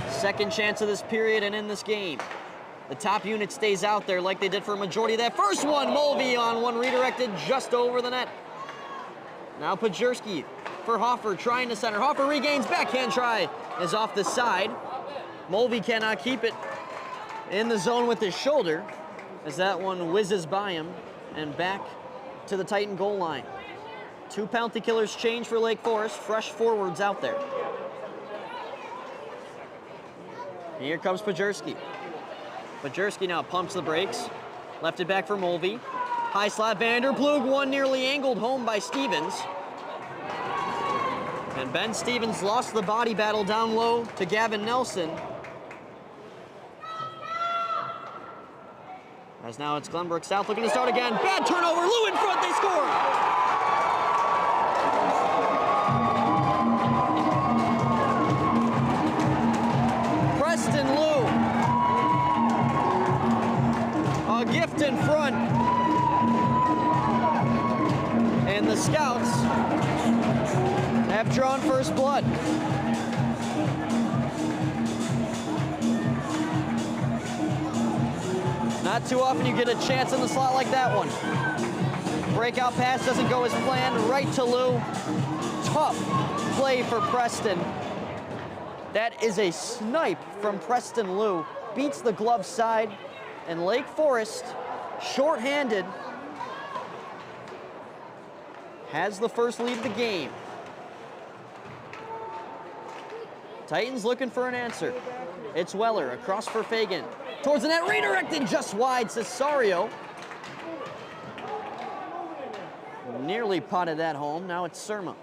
Second chance of this period and in this game. The top unit stays out there like they did for a majority of that first one. Mulvey on one redirected just over the net. Now Pajerski for Hoffer, trying to center. Hoffer regains, backhand try is off the side. Mulvey cannot keep it in the zone with his shoulder as that one whizzes by him and back to the Titan goal line. 2 penalty killers change for Lake Forest, fresh forwards out there. Here comes Pajerski. Pajerski now pumps the brakes, left it back for Mulvey. High slot, Vanderplug, one nearly angled home by Stevens. And Ben Stevens lost the body battle down low to Gavin Nelson. As now it's Glenbrook South looking to start again. Bad turnover, Lou in front, they score! Preston Lou. A gift in front. And the Scouts have drawn first blood. Not too often you get a chance in the slot like that one. Breakout pass doesn't go as planned, right to Lou. Tough play for Preston. That is a snipe from Preston Lou. Beats the glove side, and Lake Forest, shorthanded, has the first lead of the game. Titans looking for an answer. It's Weller across for Fagan. Towards the net, redirected just wide, Cesario. Nearly potted that home, now it's Surma.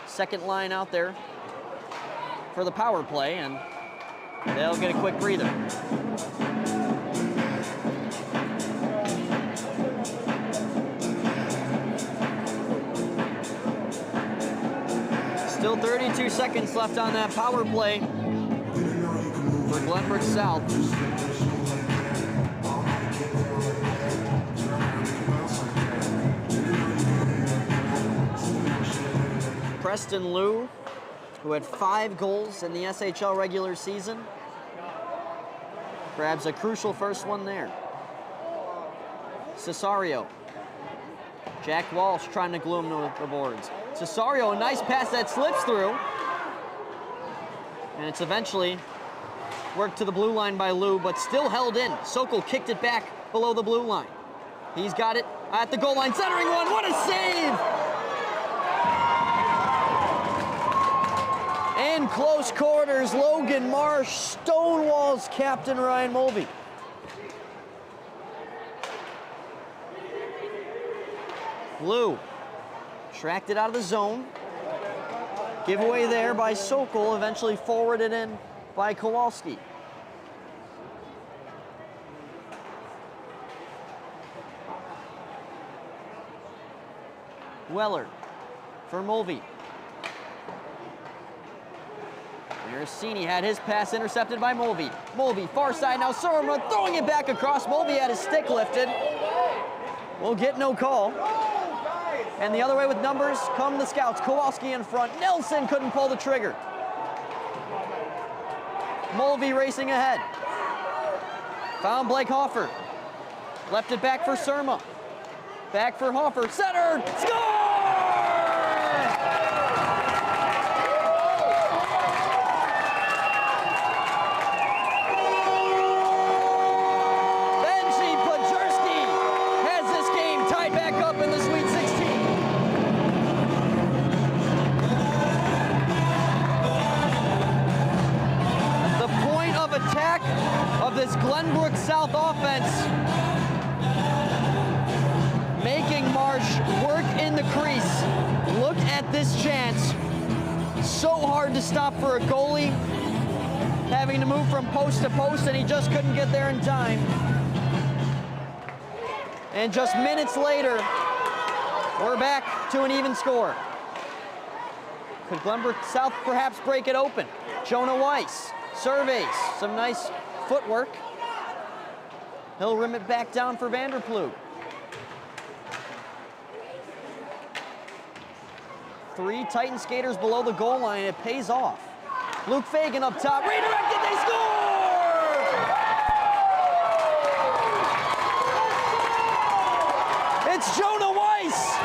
Second line out there for the power play, and they'll get a quick breather. Still 32 seconds left on that power play for Glenbrook South. Preston Lou, who had 5 goals in the SHL regular season, grabs a crucial first one there. Cesario. Jack Walsh trying to glue him to the boards. Cesario, a nice pass that slips through. And it's eventually worked to the blue line by Lou, but still held in. Sokol kicked it back below the blue line. He's got it at the goal line, centering one. What a save! In close quarters, Logan Marsh stonewalls captain Ryan Mulvey. Lou tracked it out of the zone. Giveaway there by Sokol, eventually forwarded in by Kowalski. Weller for Mulvey. Naracini had his pass intercepted by Mulvey. Mulvey, far side now, Surma throwing it back across. Mulvey had his stick lifted. Will get no call. And the other way with numbers come the Scouts. Kowalski in front. Nelson couldn't pull the trigger. Mulvey racing ahead. Found Blake Hoffer. Left it back for Surma. Back for Hoffer. Centered. Score! Benji Pajerski has this game tied back up in the Sweet 16. Attack of this Glenbrook South offense, making Marsh work in the crease. Look at this chance. So hard to stop for a goalie, having to move from post to post, and he just couldn't get there in time. And just minutes later, we're back to an even score. Could Glenbrook South perhaps break it open? Jonah Weiss surveys, some nice footwork. He'll rim it back down for Vanderplug. 3 Titan skaters below the goal line, it pays off. Luke Fagan up top, redirected, they score! It's Jonah Weiss!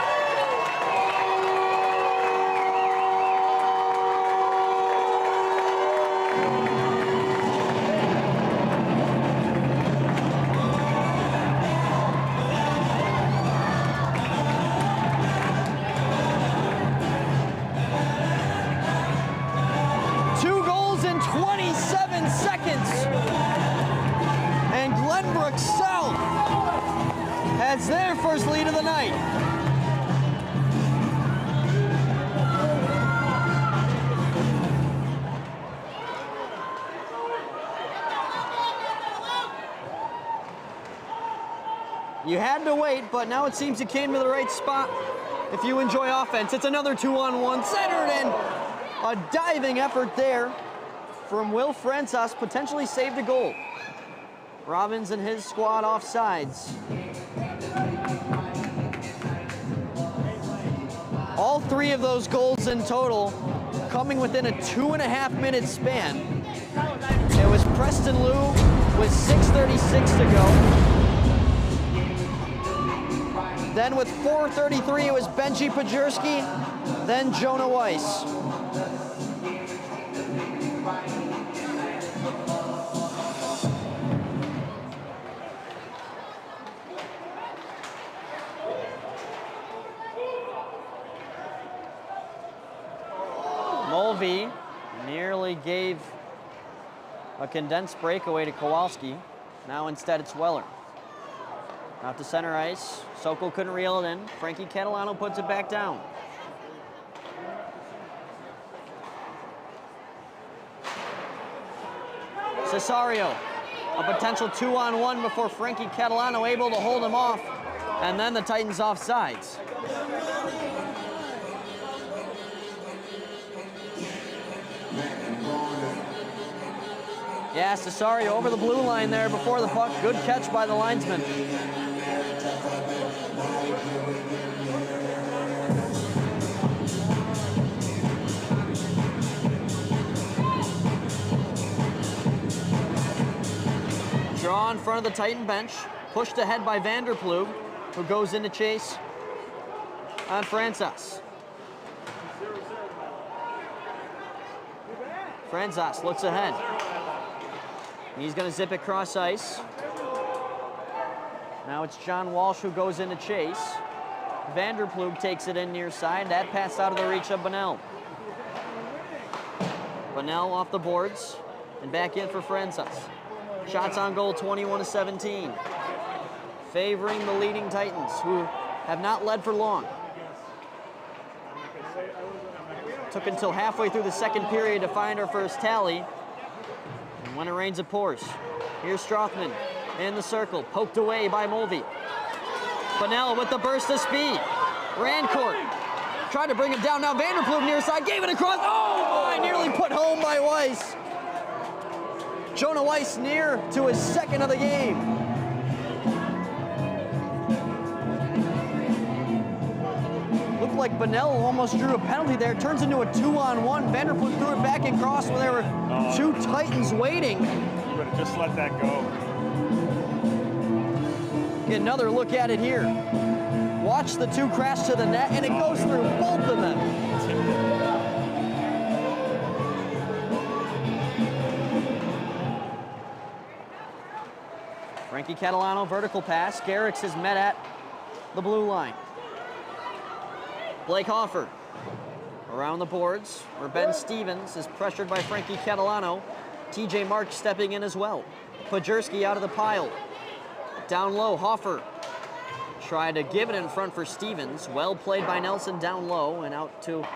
Pembroke South has their first lead of the night. You had to wait, but now it seems you came to the right spot. If you enjoy offense, it's another 2-on-1, centered in. A diving effort there from Will Francis, potentially saved a goal. Robbins and his squad off sides. All three of those goals in total coming within a 2.5-minute span. It was Preston Liu with 6:36 to go. Then with 4:33, it was Benji Pajurski, then Jonah Weiss. Mulvey nearly gave a condensed breakaway to Kowalski. Now instead it's Weller. Out to center ice. Sokol couldn't reel it in. Frankie Catalano puts it back down. Cesario, a potential 2-on-1 before Frankie Catalano able to hold him off. And then the Titans off sides. Yeah, Cesario over the blue line there before the puck. Good catch by the linesman. Draw in front of the Titan bench. Pushed ahead by Vanderploeg, who goes in to chase on Francis. Francis looks ahead. He's going to zip it cross ice. Now it's John Walsh who goes in to chase. Vanderploeg takes it in near side. That pass out of the reach of Bunnell. Bunnell off the boards and back in for Francis. Shots on goal, 21-17. Favoring the leading Titans, who have not led for long. Took until halfway through the second period to find our first tally. And when it rains, it pours. Here's Strothman in the circle, poked away by Mulvey. Bunnell with the burst of speed. Rancourt tried to bring it down. Now Vanderploeg near side, gave it across. Oh boy, nearly put home by Weiss. Jonah Weiss near to his second of the game. Looked like Bunnell almost drew a penalty there. Turns into a 2-on-1. Vanderploeg threw it back and crossed where there were two Titans waiting. You would have just let that go. Get another look at it here. Watch the two crash to the net, and it goes through both of them. Frankie Catalano, vertical pass. Garrix is met at the blue line. Blake Hoffer around the boards, where Ben Stevens is pressured by Frankie Catalano. TJ Marks stepping in as well. Pajurski out of the pile. Down low, Hoffer tried to give it in front for Stevens. Well played by Nelson down low and out to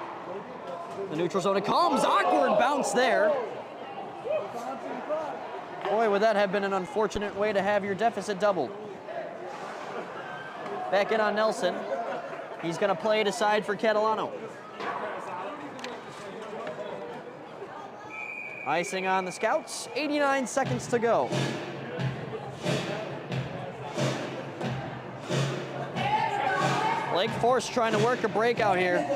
the neutral zone. It comes, awkward bounce there. Boy, would that have been an unfortunate way to have your deficit doubled. Back in on Nelson. He's going to play it aside for Catalano. Icing on the Scouts, 89 seconds to go. Lake Forest trying to work a breakout here.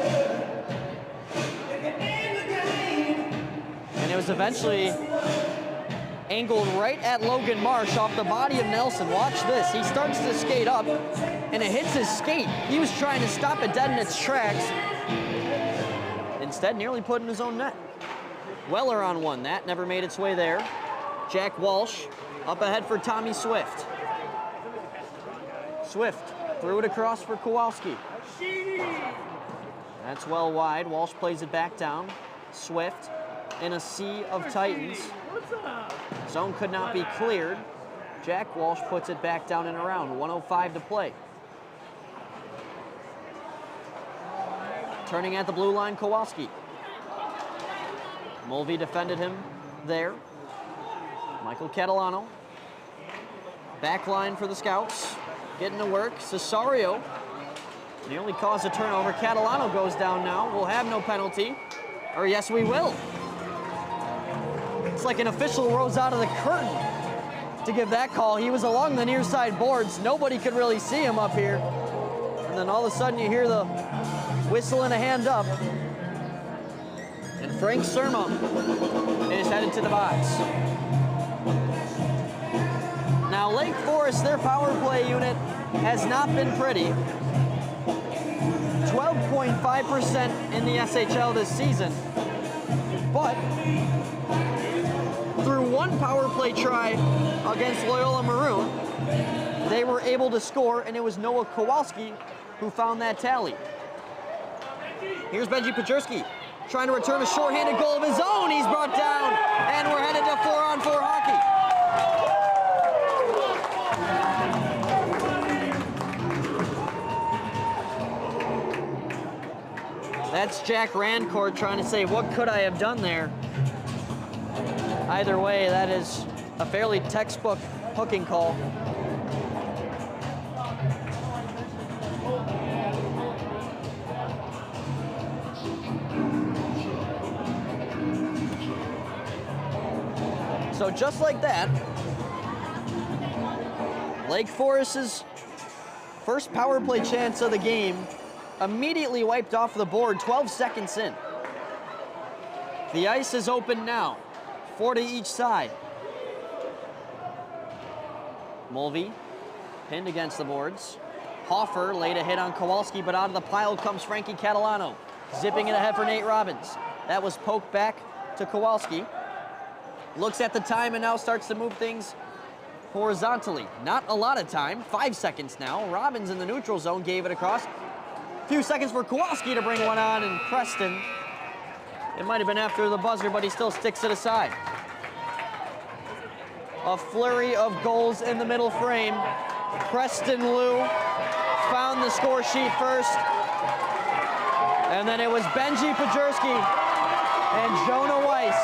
And it was eventually angled right at Logan Marsh off the body of Nelson. Watch this. He starts to skate up, and it hits his skate. He was trying to stop it dead in its tracks. Instead, nearly put in his own net. Weller on one. That never made its way there. Jack Walsh up ahead for Tommy Swift. Swift threw it across for Kowalski. That's well wide. Walsh plays it back down. Swift in a sea of Titans. Zone could not be cleared. Jack Walsh puts it back down and around. 1:05 to play. Turning at the blue line, Kowalski. Mulvey defended him there. Michael Catalano. Back line for the Scouts. Getting to work. Cesario nearly caused a turnover. Catalano goes down now. We'll have no penalty. Or yes, we will. It's like an official rose out of the curtain to give that call. He was along the near side boards. Nobody could really see him up here. And then all of a sudden you hear the whistle and a hand up. And Frank Surma is headed to the box. Now Lake Forest, their power play unit has not been pretty. 12.5% in the SHL this season. But through one power play try against Loyola Maroon, they were able to score, and it was Noah Kowalski who found that tally. Here's Benji Pajerski trying to return a shorthanded goal of his own. He's brought down, and we're headed to 4-on-4 hockey. That's Jack Rancourt trying to say, what could I have done there? Either way, that is a fairly textbook hooking call. So just like that, Lake Forest's first power play chance of the game immediately wiped off the board 12 seconds in. The ice is open now, 4 to each side. Mulvey pinned against the boards. Hoffer laid a hit on Kowalski, but out of the pile comes Frankie Catalano, zipping it ahead for Nate Robbins. That was poked back to Kowalski. Looks at the time and now starts to move things horizontally. Not a lot of time, 5 seconds now. Robbins in the neutral zone gave it across. Few seconds for Kowalski to bring one on, and Preston, it might have been after the buzzer, but he still sticks it aside. A flurry of goals in the middle frame. Preston Liu found the score sheet first, and then it was Benji Pajerski and Jonah Weiss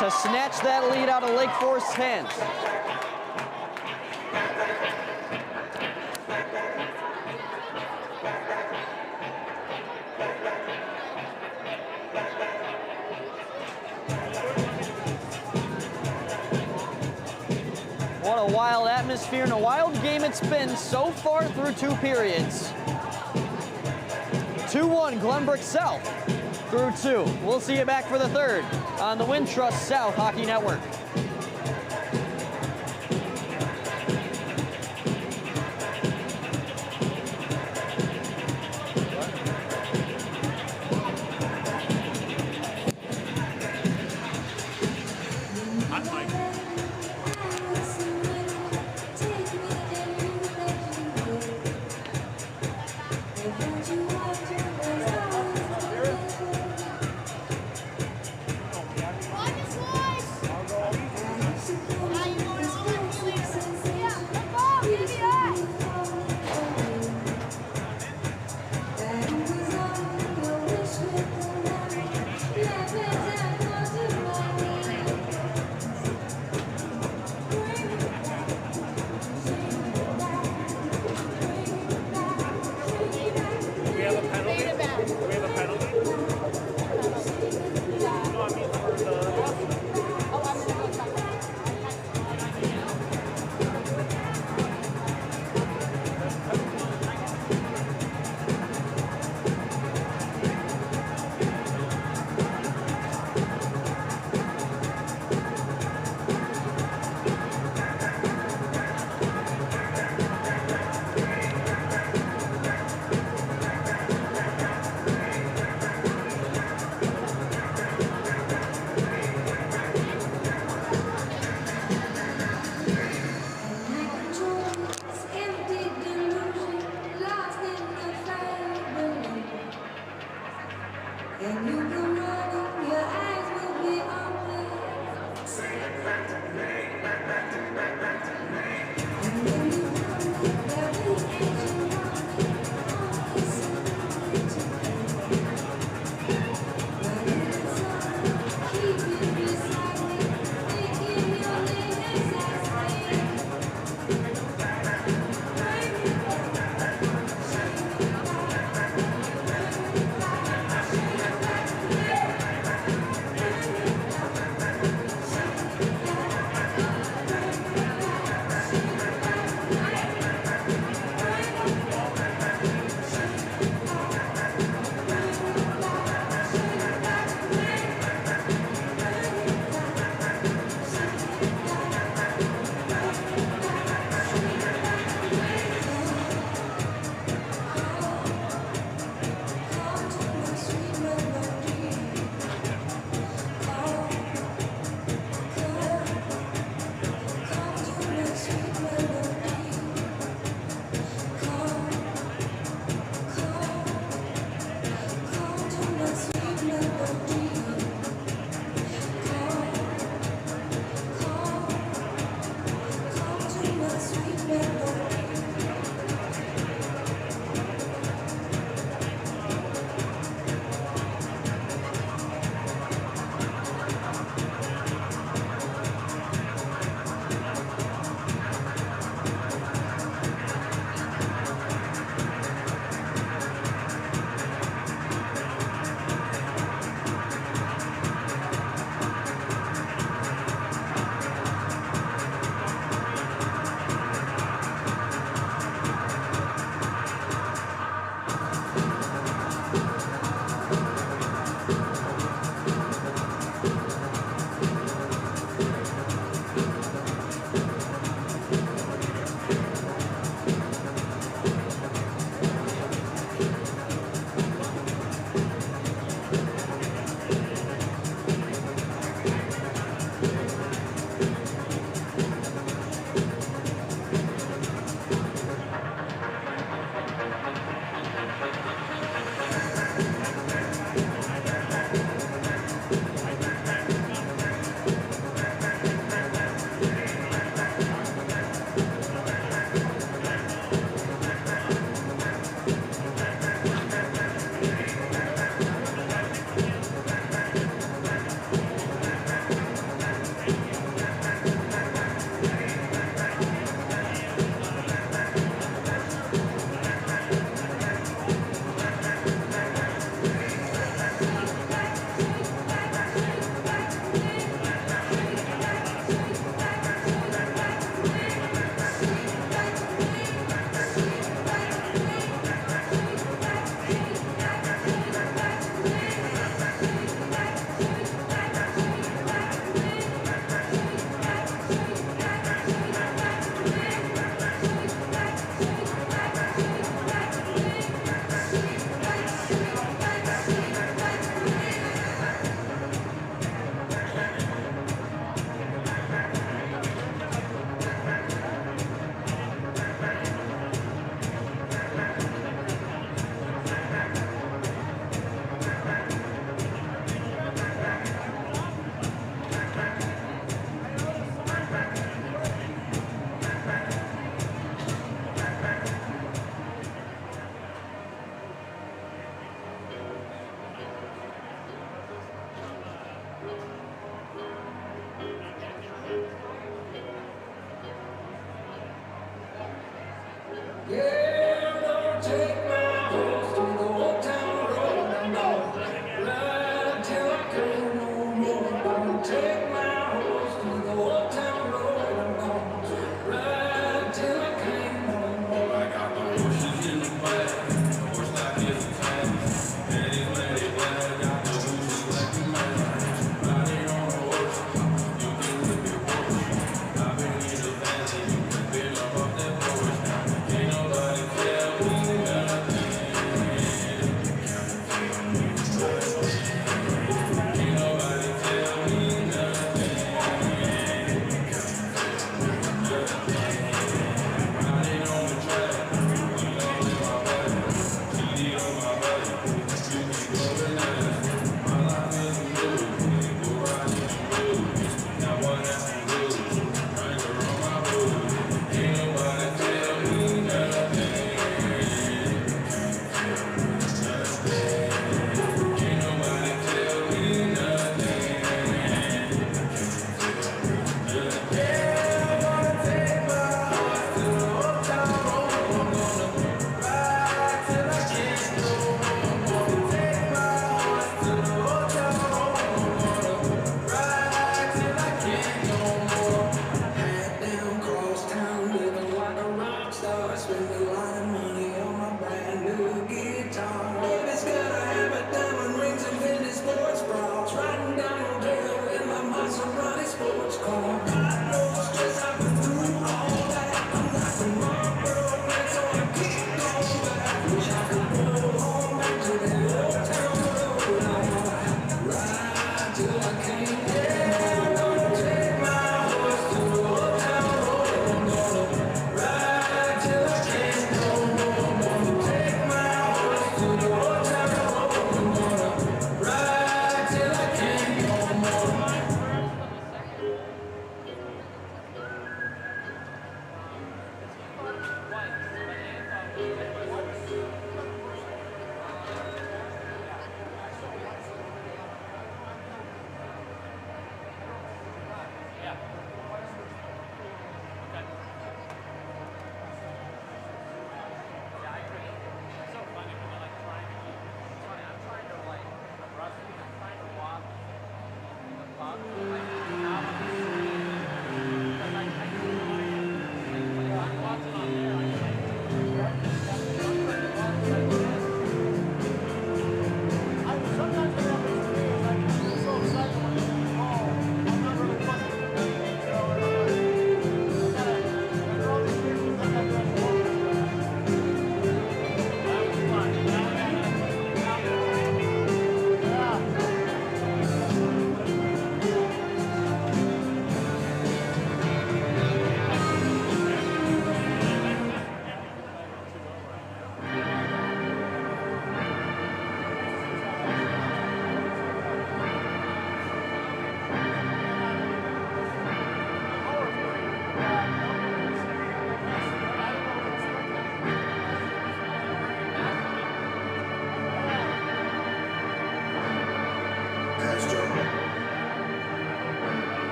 to snatch that lead out of Lake Forest's hands. What a wild atmosphere and a wild game it's been so far through 2 periods. 2-1 Glenbrook South through 2. We'll see you back for the third on the Wintrust South Hockey Network.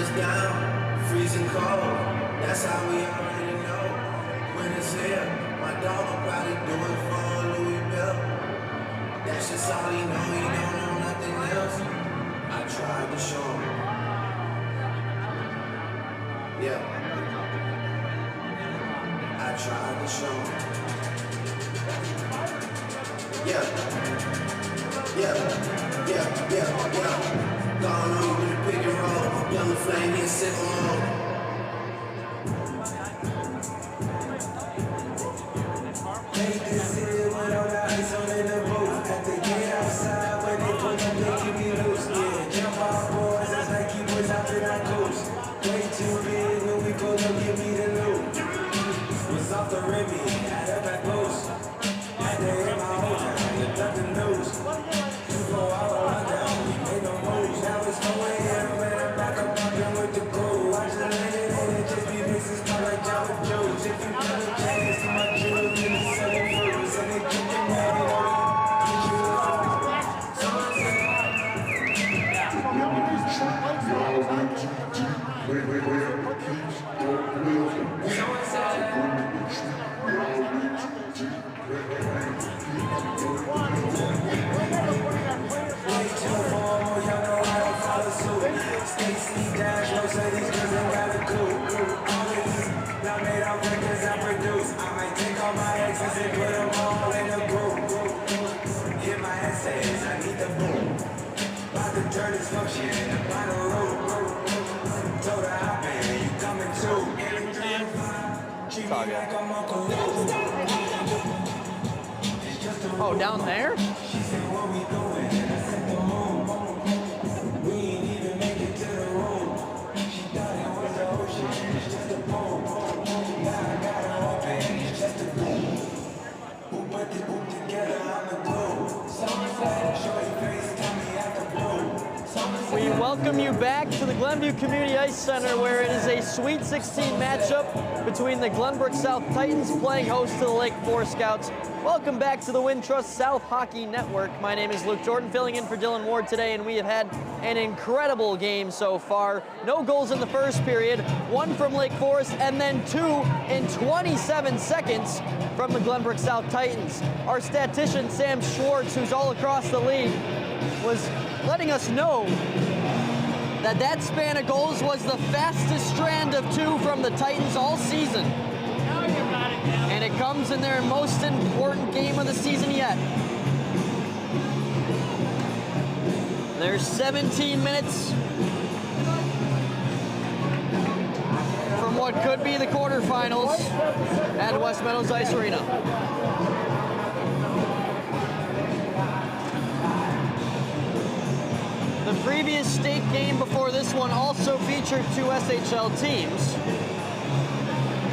is down, freezing cold. That's how we already know. When it's here, my dog will probably do it for Louis Bill. That's just all he know, he don't know nothing else. I tried to show him. Yeah. I tried to show him. Yeah. Gone on with the pick and roll. Young flame, he sit on. Make this city with all the ice on in the booth. Had to get outside when they put up, they keep me loose. Yeah, jump off boards, that's like keep us out in our coast. Way too big when we pull up, give me the loot. Was off the Remy, had up at post. Had to hit my whole time, and nothing news. You go all around down, we made no moves. Now it's going here, when I'm back up popping with the crew. Watch the lady, and it just be mixing stuff like Java Joe's. If you come and change, see my jewels in the selling fruits, and they keep you mad, you know. Oh, down there? We welcome you back to the Glenview Community Ice Center, where it is a Sweet 16 matchup between the Glenbrook South Titans playing host to the Lake Forest Scouts. Welcome back to the Wintrust South Hockey Network. My name is Luke Jordan, filling in for Dylan Ward today, and we have had an incredible game so far. No goals in the first period, one from Lake Forest, and then two in 27 seconds from the Glenbrook South Titans. Our statistician, Sam Schwartz, who's all across the league, was letting us know that that span of goals was the fastest strand of two from the Titans all season. And it comes in their most important game of the season yet. There's 17 minutes from what could be the quarterfinals at West Meadows Ice Arena. The previous state game before this one also featured two SHL teams,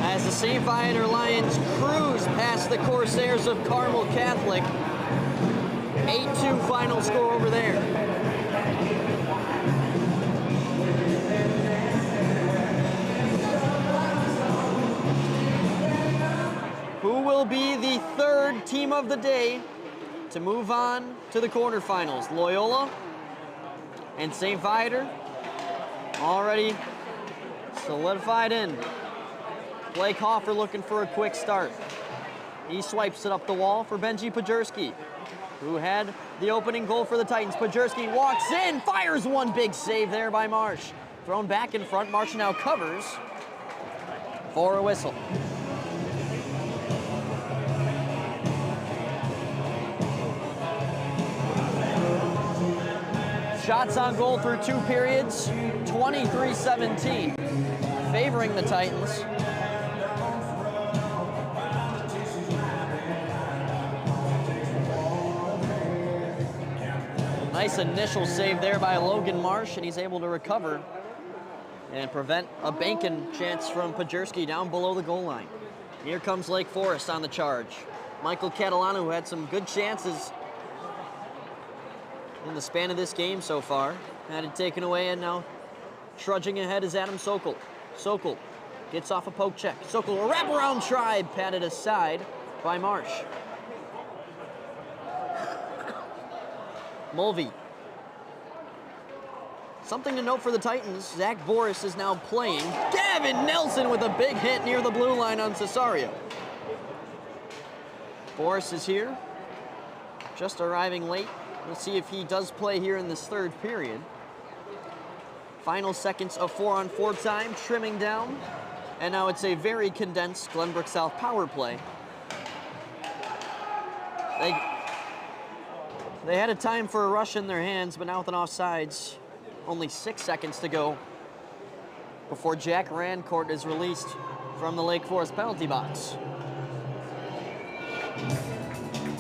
as the St. Viator Lions cruise past the Corsairs of Carmel Catholic. 8-2 final score over there. Who will be the third team of the day to move on to the quarterfinals? Loyola and St. Viator already solidified in. Blake Hoffer looking for a quick start. He swipes it up the wall for Benji Pajerski, who had the opening goal for the Titans. Pajerski walks in, fires one big save there by Marsh. Thrown back in front, Marsh now covers for a whistle. Shots on goal through two periods, 23-17, favoring the Titans. Nice initial save there by Logan Marsh, and he's able to recover and prevent a banking chance from Pajerski down below the goal line. Here comes Lake Forest on the charge. Michael Catalano, who had some good chances in the span of this game so far, had it taken away, and now trudging ahead is Adam Sokol. Sokol gets off a poke check. Sokol, a wraparound try, patted aside by Marsh. Mulvey Something to note for the Titans, Zach Boris is now playing. Gavin Nelson with a big hit near the blue line on Cesario. Boris is here, just arriving late. We'll see if he does play here in this third period. Final seconds of 4-on-4 time, trimming down. And now it's a very condensed Glenbrook South power play. They had a time for a rush in their hands, but now with an offsides, only 6 seconds to go before Jack Rancourt is released from the Lake Forest penalty box.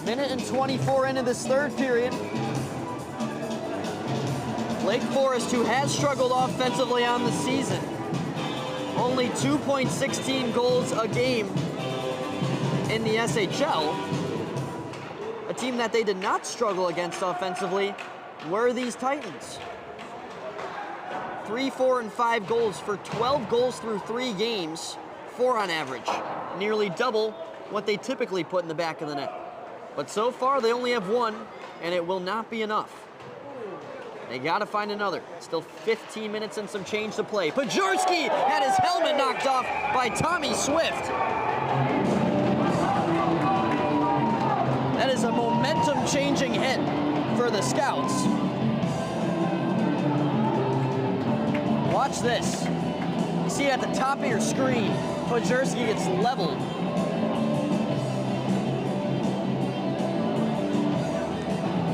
Minute and 24 into this third period. Lake Forest, who has struggled offensively on the season, only 2.16 goals a game in the SHL. A team that they did not struggle against offensively were these Titans. 3, 4, and 5 goals for 12 goals through 3 games, 4 on average. Nearly double what they typically put in the back of the net. But so far they only have 1, and it will not be enough. They gotta find another. Still 15 minutes and some change to play. Pajorski had his helmet knocked off by Tommy Swift. That is a momentum-changing hit for the Scouts. Watch this. You see at the top of your screen, Pajorski gets leveled.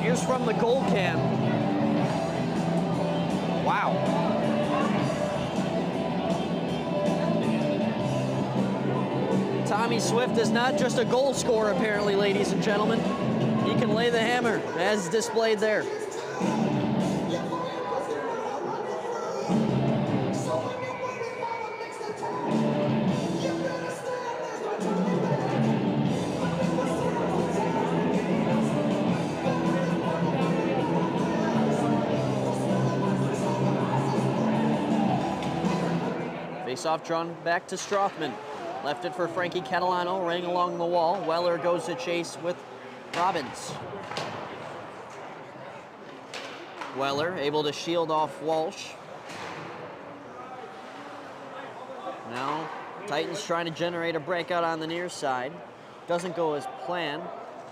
Here's from the goal cam. Wow. Tommy Swift is not just a goal scorer, apparently, ladies and gentlemen. He can lay the hammer, as displayed there. Face-off drawn back to Strothman. Left it for Frankie Catalano, running along the wall. Weller goes to chase with Robbins. Weller able to shield off Walsh. Now, Titans trying to generate a breakout on the near side. Doesn't go as planned.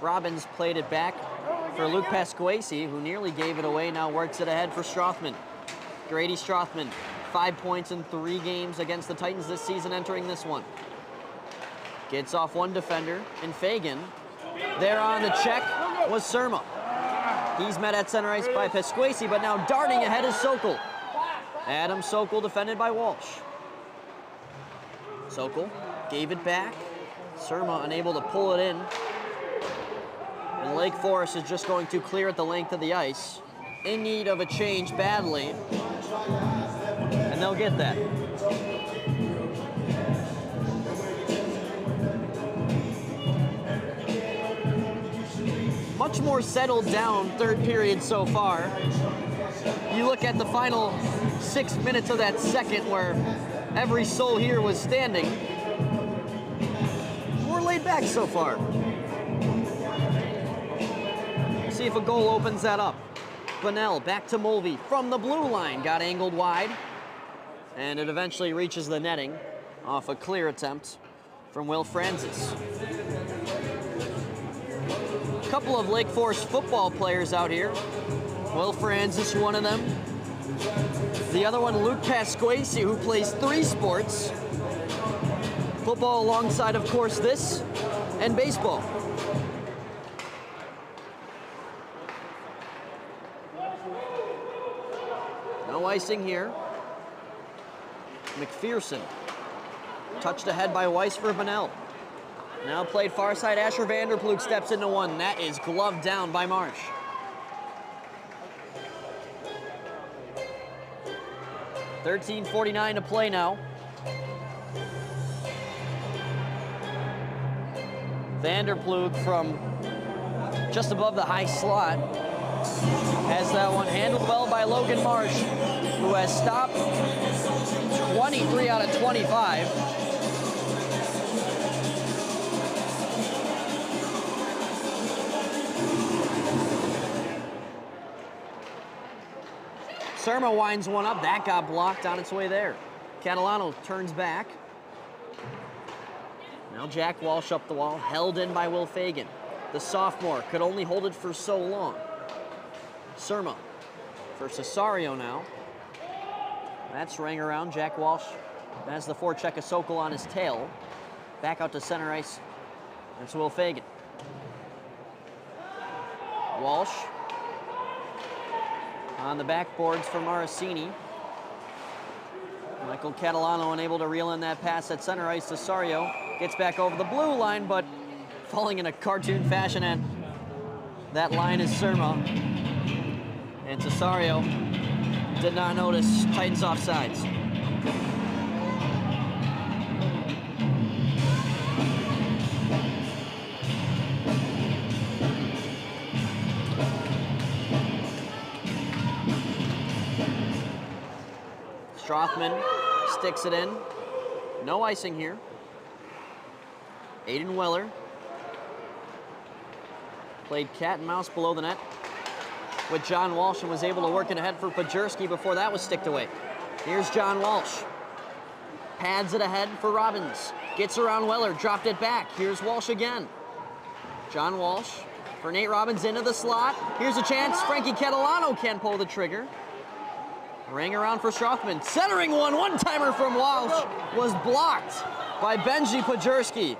Robbins played it back for Luke Pasquesi, who nearly gave it away, now works it ahead for Strothman. Grady Strothman, 5 points in 3 games against the Titans this season, entering this one. Gets off one defender, and Fagan. There on the check was Surma. He's met at center ice by Pasquesi, but now darting ahead is Sokol. Adam Sokol defended by Walsh. Sokol gave it back. Surma unable to pull it in. And Lake Forest is just going to clear at the length of the ice. In need of a change badly. And they'll get that. Much more settled down third period so far. You look at the final 6 minutes of that second where every soul here was standing. We're laid back so far. See if a goal opens that up. Bunnell back to Mulvey from the blue line. Got angled wide. And it eventually reaches the netting off a clear attempt from Will Francis. A couple of Lake Forest football players out here. Will Francis, one of them. The other one, Luke Pasquesi, who plays 3 sports. Football alongside, of course, this, and baseball. No icing here. McPherson. Touched ahead by Weiss for Bunnell. Now played far side, Asher Vanderploeg steps into one. That is gloved down by Marsh. $13:49 to play now. Vanderploeg from just above the high slot has that one handled well by Logan Marsh, who has stopped 23 out of 25. Surma winds one up. That got blocked on its way there. Catalano turns back. Now Jack Walsh up the wall, held in by Will Fagan. The sophomore could only hold it for so long. Surma for Cesario now. That's ring around. Jack Walsh has the forecheck of Sokol on his tail. Back out to center ice. It's Will Fagan. Walsh on the backboards for Maracini. Michael Catalano unable to reel in that pass at center ice. Cesario gets back over the blue line, but falling in a cartoon fashion, and that line is Surma. And Cesario did not notice Titans offsides. Strothman sticks it in. No icing here. Aiden Weller played cat and mouse below the net with John Walsh and was able to work it ahead for Pajurski before that was sticked away. Here's John Walsh. Pads it ahead for Robbins. Gets around Weller, dropped it back. Here's Walsh again. John Walsh for Nate Robbins into the slot. Here's a chance. Frankie Catalano can pull the trigger. Ring around for Strothman. Centering one-timer from Walsh was blocked by Benji Pajurski.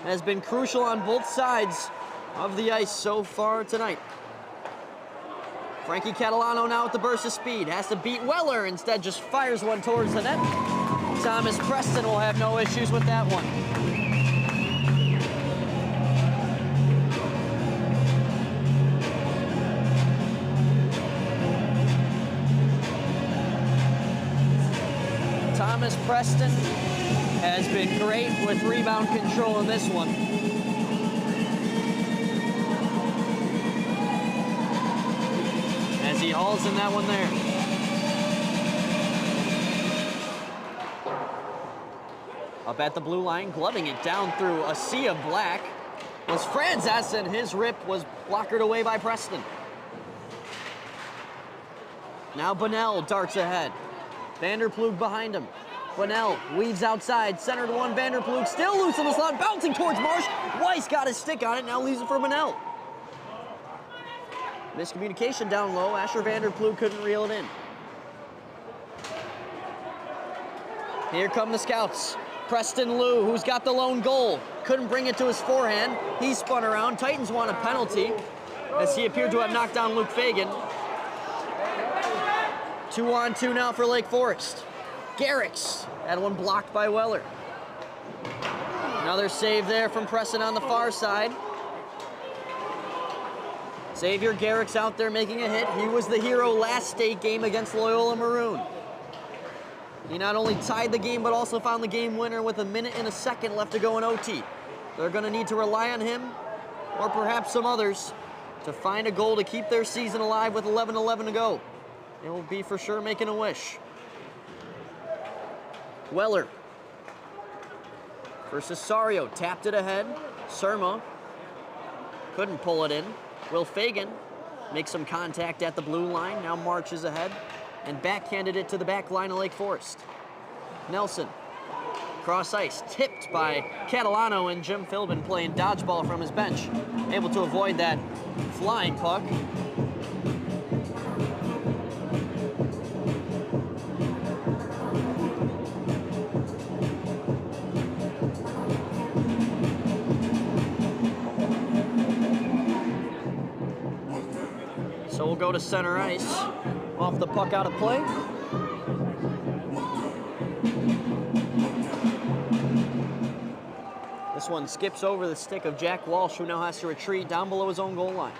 Has been crucial on both sides of the ice so far tonight. Frankie Catalano now with the burst of speed. Has to beat Weller. Instead just fires one towards the net. Thomas Preston will have no issues with that one. Thomas Preston has been great with rebound control in this one. As he hauls in that one there. Up at the blue line, gloving it down through a sea of black was Franzas, and his rip was blockered away by Preston. Now Bunnell darts ahead. Vanderploeg behind him. Bunnell weaves outside, centered one. Vanderploeg still loose in the slot, bouncing towards Marsh. Weiss got his stick on it, now leaves it for Bunnell. Miscommunication down low. Asher Vanderploeg couldn't reel it in. Here come the scouts. Preston Liu, who's got the lone goal, couldn't bring it to his forehand. He spun around. Titans want a penalty as he appeared to have knocked down Luke Fagan. 2-on-2 now for Lake Forest. Garrix had one blocked by Weller. Another save there from Preston on the far side. Xavier Garrix out there making a hit. He was the hero last state game against Loyola Maroon. He not only tied the game, but also found the game winner with 1 minute and a second left to go in OT. They're going to need to rely on him, or perhaps some others, to find a goal to keep their season alive with 11:11 to go. It will be for sure making a wish. Weller for Cesario, tapped it ahead. Surma couldn't pull it in. Will Fagan makes some contact at the blue line, now marches ahead and backhanded it to the back line of Lake Forest. Nelson, cross ice, tipped by Catalano, and Jim Philbin playing dodgeball from his bench, able to avoid that flying puck. So we'll go to center ice, off the puck out of play. This one skips over the stick of Jack Walsh, who now has to retreat down below his own goal line.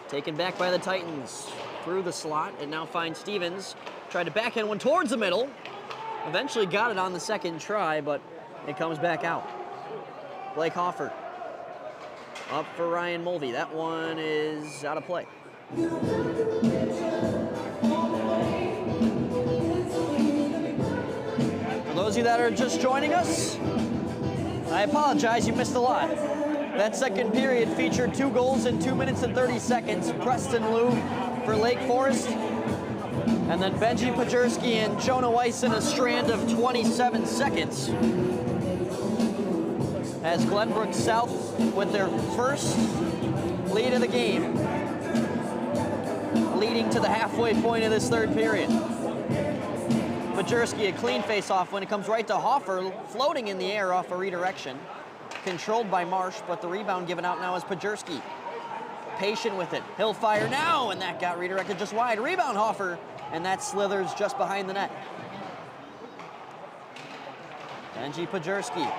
Taken back by the Titans through the slot, and now finds Stevens. Tried to backhand one towards the middle. Eventually got it on the second try, but it comes back out. Blake Hofford up for Ryan Mulvey. That one is out of play. For those of you that are just joining us, I apologize, you missed a lot. That second period featured 2 goals in 2 minutes and 30 seconds. Preston Lou for Lake Forest. And then Benji Pajerski and Jonah Weiss in a strand of 27 seconds. As Glenbrook South with their first lead of the game, leading to the halfway point of this third period. Pajerski, a clean face-off when it comes right to Hoffer, floating in the air off a redirection. Controlled by Marsh, but the rebound given out now is Pajerski. Patient with it. He'll fire now, and that got redirected just wide. Rebound Hoffer, and that slithers just behind the net. Benji Pajerski.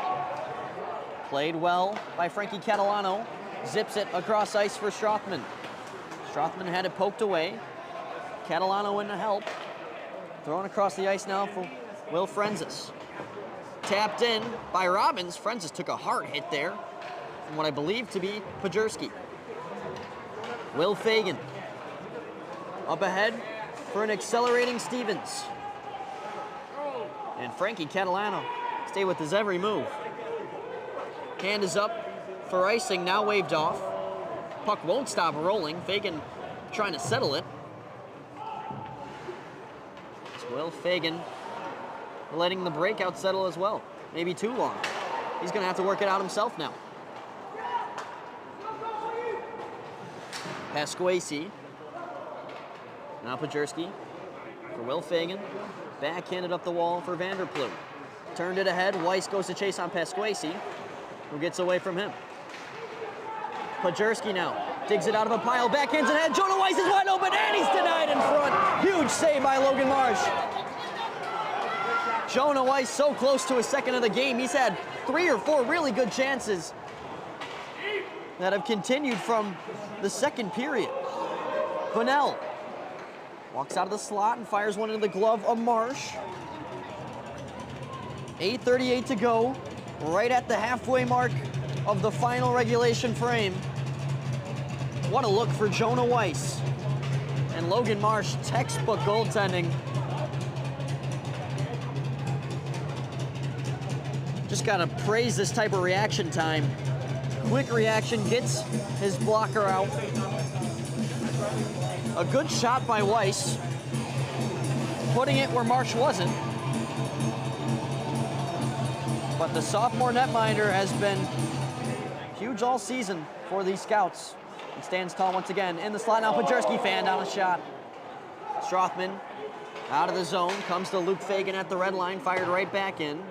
Played well by Frankie Catalano. Zips it across ice for Strothman. Strothman had it poked away. Catalano in to help. Thrown across the ice now for Will Frenzis. Tapped in by Robbins. Frenzis took a hard hit there from what I believe to be Pajerski. Will Fagan up ahead for an accelerating Stevens. And Frankie Catalano stay with his every move. Hand is up for icing, now waved off. Puck won't stop rolling. Fagan trying to settle it. It's Will Fagan letting the breakout settle as well. Maybe too long. He's gonna have to work it out himself now. Pasquesi. Now Pajerski for Will Fagan. Backhanded up the wall for Vanderploeg. Turned it ahead. Weiss goes to chase on Pasquesi, who gets away from him. Pajerski now digs it out of a pile. Backhands it ahead. Jonah Weiss is wide open, and he's denied in front. Huge save by Logan Marsh. Jonah Weiss so close to his second of the game. He's had 3 or 4 really good chances that have continued from the second period. Bunnell walks out of the slot and fires one into the glove of Marsh. 8:38 to go, right at the halfway mark of the final regulation frame. What a look for Jonah Weiss. And Logan Marsh, textbook goaltending. Just gotta praise this type of reaction time. Quick reaction, gets his blocker out. A good shot by Weiss, putting it where Marsh wasn't. But the sophomore netminder has been huge all season for these Scouts. And stands tall once again. In the slot now, Pajerski fan down a shot. Strothman out of the zone, comes to Luke Fagan at the red line, fired right back in.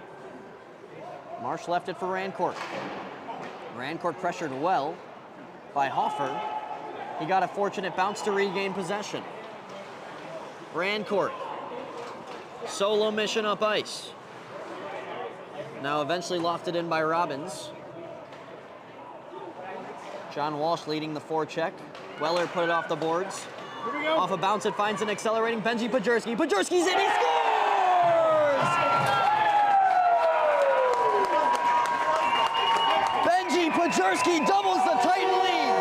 Marsh left it for Rancourt. Rancourt pressured well by Hoffer. He got a fortunate bounce to regain possession. Rancourt, solo mission up ice. Now eventually lofted in by Robbins. John Walsh leading the forecheck. Weller put it off the boards. Off a bounce, it finds an accelerating Benji Pajerski. Pajerski's in, he scores! Benji Pajerski doubles the Titan lead.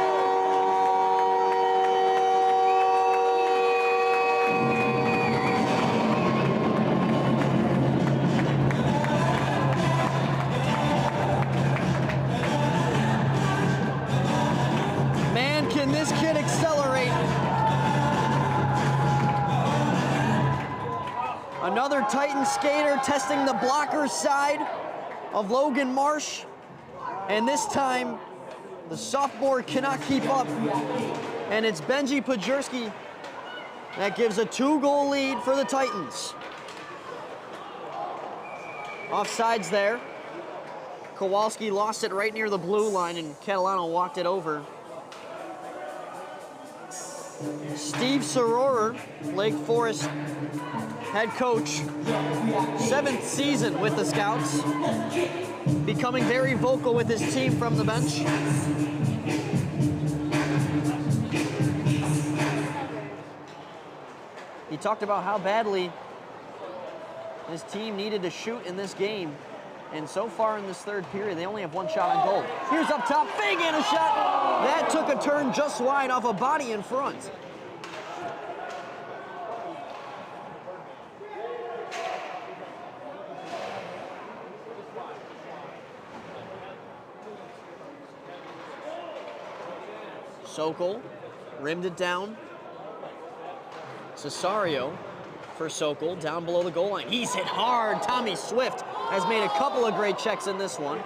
Man, can this kid accelerate? Another Titan skater testing the blocker's side of Logan Marsh. And this time, the sophomore cannot keep up. And it's Benji Pajerski that gives a 2-goal lead for the Titans. Offsides there. Kowalski lost it right near the blue line and Catalano walked it over. Steve Sororer, Lake Forest head coach, 7th season with the Scouts, becoming very vocal with his team from the bench. He talked about how badly his team needed to shoot in this game. And so far in this third period, they only have 1 shot on goal. Here's up top, Fagan, a shot. That took a turn just wide off a body in front. Sokol rimmed it down. Cesario for Sokol down below the goal line. He's hit hard. Tommy Swift has made a couple of great checks in this one.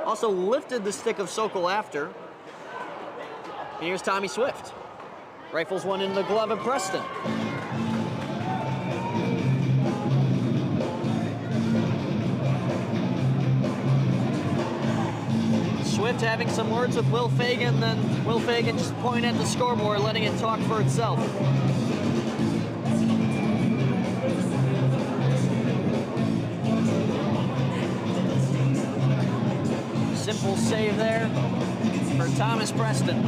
Also lifted the stick of Sokol after. And here's Tommy Swift. Rifles one into the glove of Preston. Swift having some words with Will Fagan, then Will Fagan just pointing at the scoreboard, letting it talk for itself. Simple save there for Thomas Preston.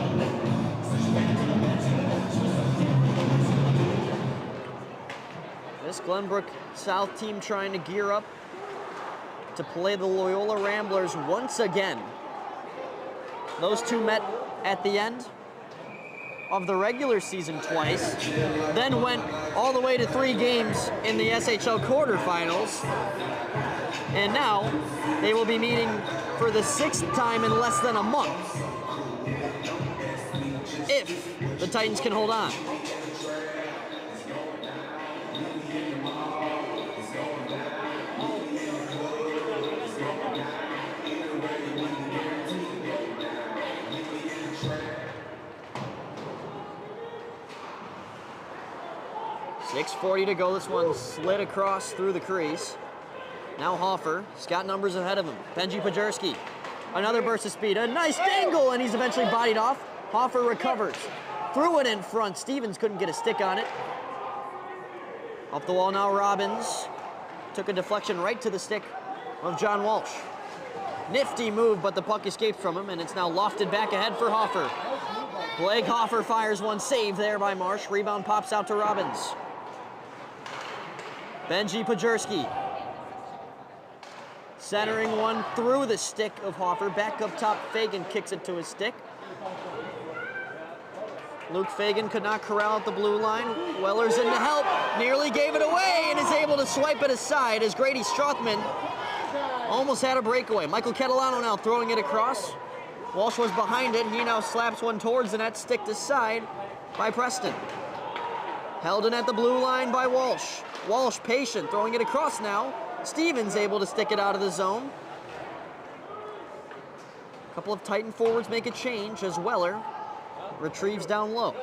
This Glenbrook South team trying to gear up to play the Loyola Ramblers once again. Those two met at the end of the regular season twice, then went all the way to 3 games in the SHL quarterfinals, and now they will be meeting for the 6th time in less than a month, if the Titans can hold on. .640 to go. This one slid across through the crease. Now Hoffer, he's got numbers ahead of him. Benji Pajerski, another burst of speed, a nice dangle, and he's eventually bodied off. Hoffer recovers, threw it in front. Stevens couldn't get a stick on it. Off the wall now, Robbins took a deflection right to the stick of John Walsh. Nifty move, but the puck escaped from him, and it's now lofted back ahead for Hoffer. Blake Hoffer fires one, save there by Marsh. Rebound pops out to Robbins. Benji Pajerski centering one through the stick of Hoffer. Back up top, Fagan kicks it to his stick. Luke Fagan could not corral at the blue line. Weller's in to help, nearly gave it away, and is able to swipe it aside as Grady Strothman almost had a breakaway. Michael Catalano now throwing it across. Walsh was behind it. He now slaps one towards the net, sticked aside by Preston. Held in at the blue line by Walsh. Walsh patient, throwing it across now. Stevens able to stick it out of the zone. A couple of Titan forwards make a change as Weller retrieves down low.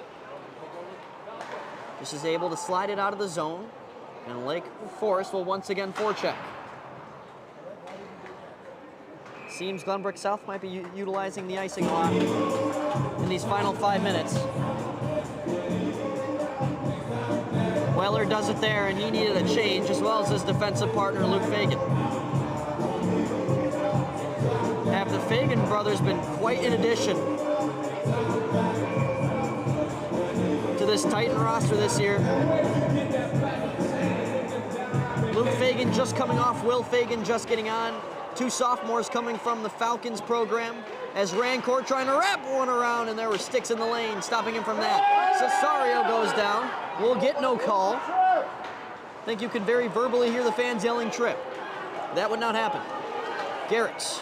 This is able to slide it out of the zone, and Lake Forest will once again forecheck. Seems Glenbrook South might be utilizing the icing a lot in these final 5 minutes. Weller does it there, and he needed a change, as well as his defensive partner, Luke Fagan. Have the Fagan brothers been quite an addition to this Titan roster this year? Luke Fagan just coming off, Will Fagan just getting on. 2 sophomores coming from the Falcons program, as Rancourt trying to wrap one around, and there were sticks in the lane stopping him from that. Cesario goes down. We'll get no call. I think you can very verbally hear the fans yelling trip. That would not happen. Garrix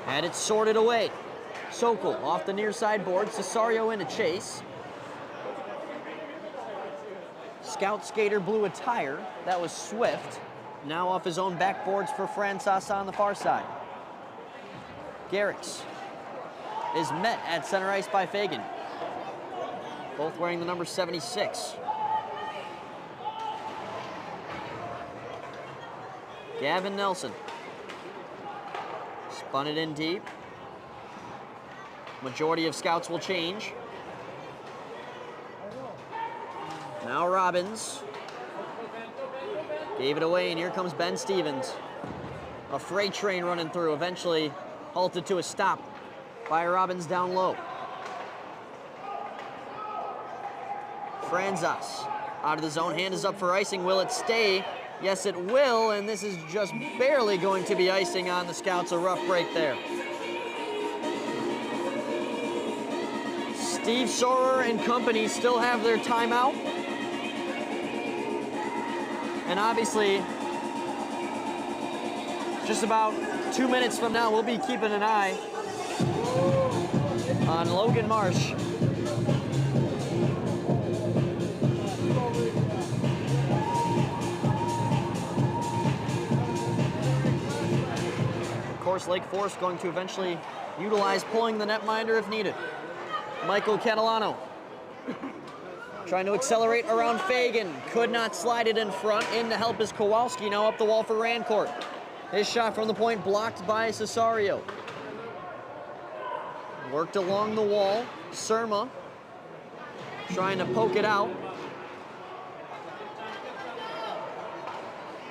had it sorted away. Sokol off the near side board. Cesario in a chase. Scout skater blew a tire. That was Swift. Now off his own backboards for Fransasa on the far side. Garrix is met at center ice by Fagan. Both wearing the number 76. Gavin Nelson spun it in deep. Majority of scouts will change. Now Robbins gave it away, and here comes Ben Stevens. A freight train running through, eventually halted to a stop by Robbins down low. Franzas out of the zone, hand is up for icing. Will it stay? Yes, it will, and this is just barely going to be icing on the Scouts. A rough break there. Steve Sorer and company still have their timeout. And obviously, just about 2 minutes from now, we'll be keeping an eye on Logan Marsh. Of course, Lake Forest going to eventually utilize pulling the netminder if needed. Michael Catalano trying to accelerate around Fagan. Could not slide it in front. In to help is Kowalski, now up the wall for Rancourt. His shot from the point blocked by Cesario. Worked along the wall. Surma trying to poke it out.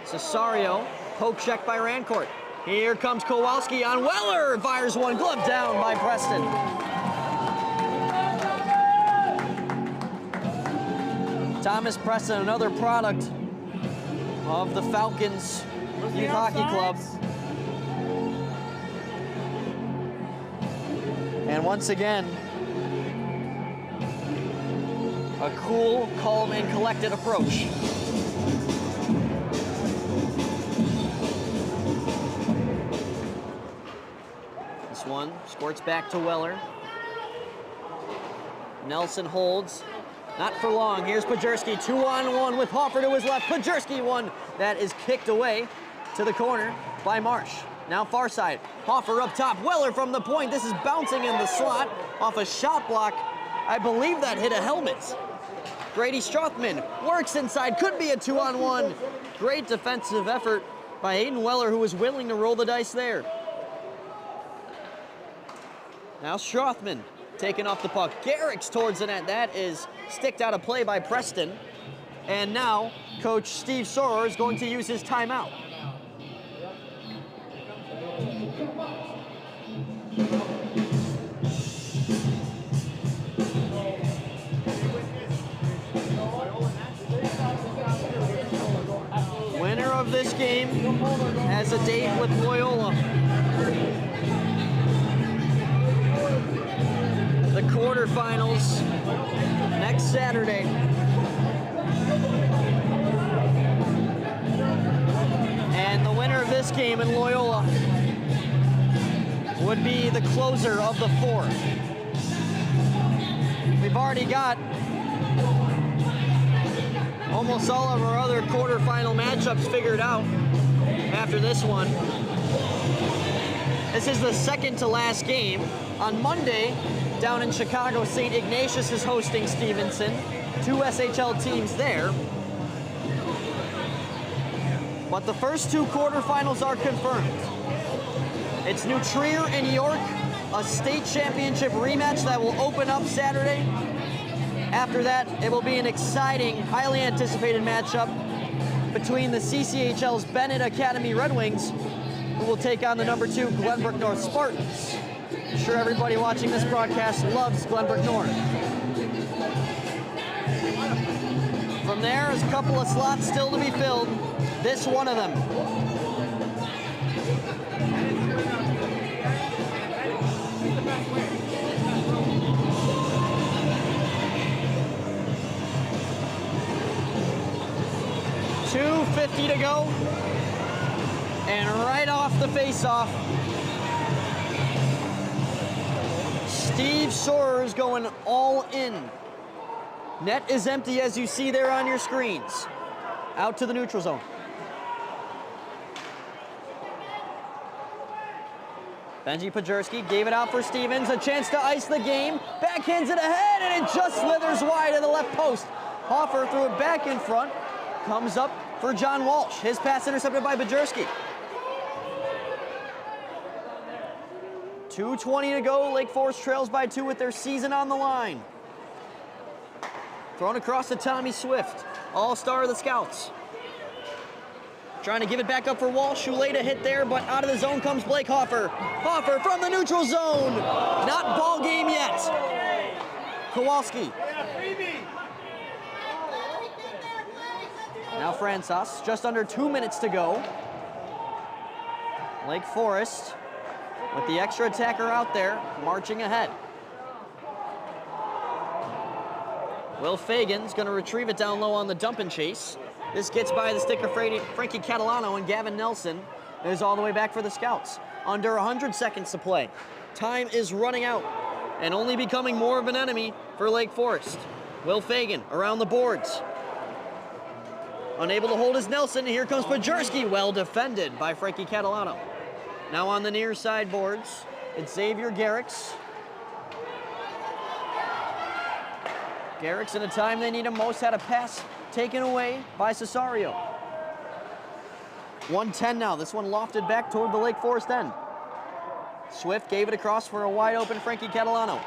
Cesario, poke check by Rancourt. Here comes Kowalski on Weller. Fires one, glove down by Preston. Thomas Preston, another product of the Falcons Youth Hockey Club. And once again, a cool, calm, and collected approach. This one squirts back to Weller. Nelson holds. Not for long. Here's Pajerski, 2-on-1 with Hoffer to his left. Pajerski one that is kicked away to the corner by Marsh. Now far side. Hoffer up top. Weller from the point. This is bouncing in the slot off a shot block. I believe that hit a helmet. Grady Strothman works inside. Could be a 2-on-1. Great defensive effort by Hayden Weller, who was willing to roll the dice there. Now Strothman taking off the puck. Garrix towards the net. That is sticked out of play by Preston. And now Coach Steve Sorer is going to use his timeout. Winner of this game has a date with Loyola. The quarterfinals next Saturday. And the winner of this game in Loyola would be the closer of the four. We've already got almost all of our other quarterfinal matchups figured out after this one. This is the second to last game. On Monday, down in Chicago, St. Ignatius is hosting Stevenson. 2 SHL teams there. But the first 2 quarterfinals are confirmed. It's New Trier and York, a state championship rematch that will open up Saturday. After that, it will be an exciting, highly anticipated matchup between the CCHL's Bennett Academy Red Wings, who will take on the number 2 Glenbrook North Spartans. I'm sure everybody watching this broadcast loves Glenbrook North. From there, there's a couple of slots still to be filled. This one of them. .250 to go. And right off the face-off, Steve Sorer is going all in. Net is empty, as you see there on your screens. Out to the neutral zone. Benji Pajerski gave it out for Stevens. A chance to ice the game. Backhands it ahead, and it just slithers wide to the left post. Hoffer threw it back in front. Comes up for John Walsh. His pass intercepted by Pajerski. 2:20 to go. Lake Forest trails by 2 with their season on the line. Thrown across to Tommy Swift, all-star of the Scouts. Trying to give it back up for Walsh, who laid a hit there, but out of the zone comes Blake Hoffer. Hoffer from the neutral zone. Not ball game yet. Kowalski. Now Francis, just under 2 minutes to go. Lake Forest, with the extra attacker out there, marching ahead. Will Fagan's going to retrieve it down low on the dump and chase. This gets by the stick of Frankie Catalano, and Gavin Nelson is all the way back for the Scouts. Under 100 seconds to play. Time is running out and only becoming more of an enemy for Lake Forest. Will Fagan around the boards. Unable to hold his Nelson, here comes Pajerski, well defended by Frankie Catalano. Now on the near side boards, it's Xavier Garrix. Garrix, in a time they need him most, had a pass taken away by Cesario. 1:10 now, this one lofted back toward the Lake Forest end. Swift gave it across for a wide open Frankie Catalano.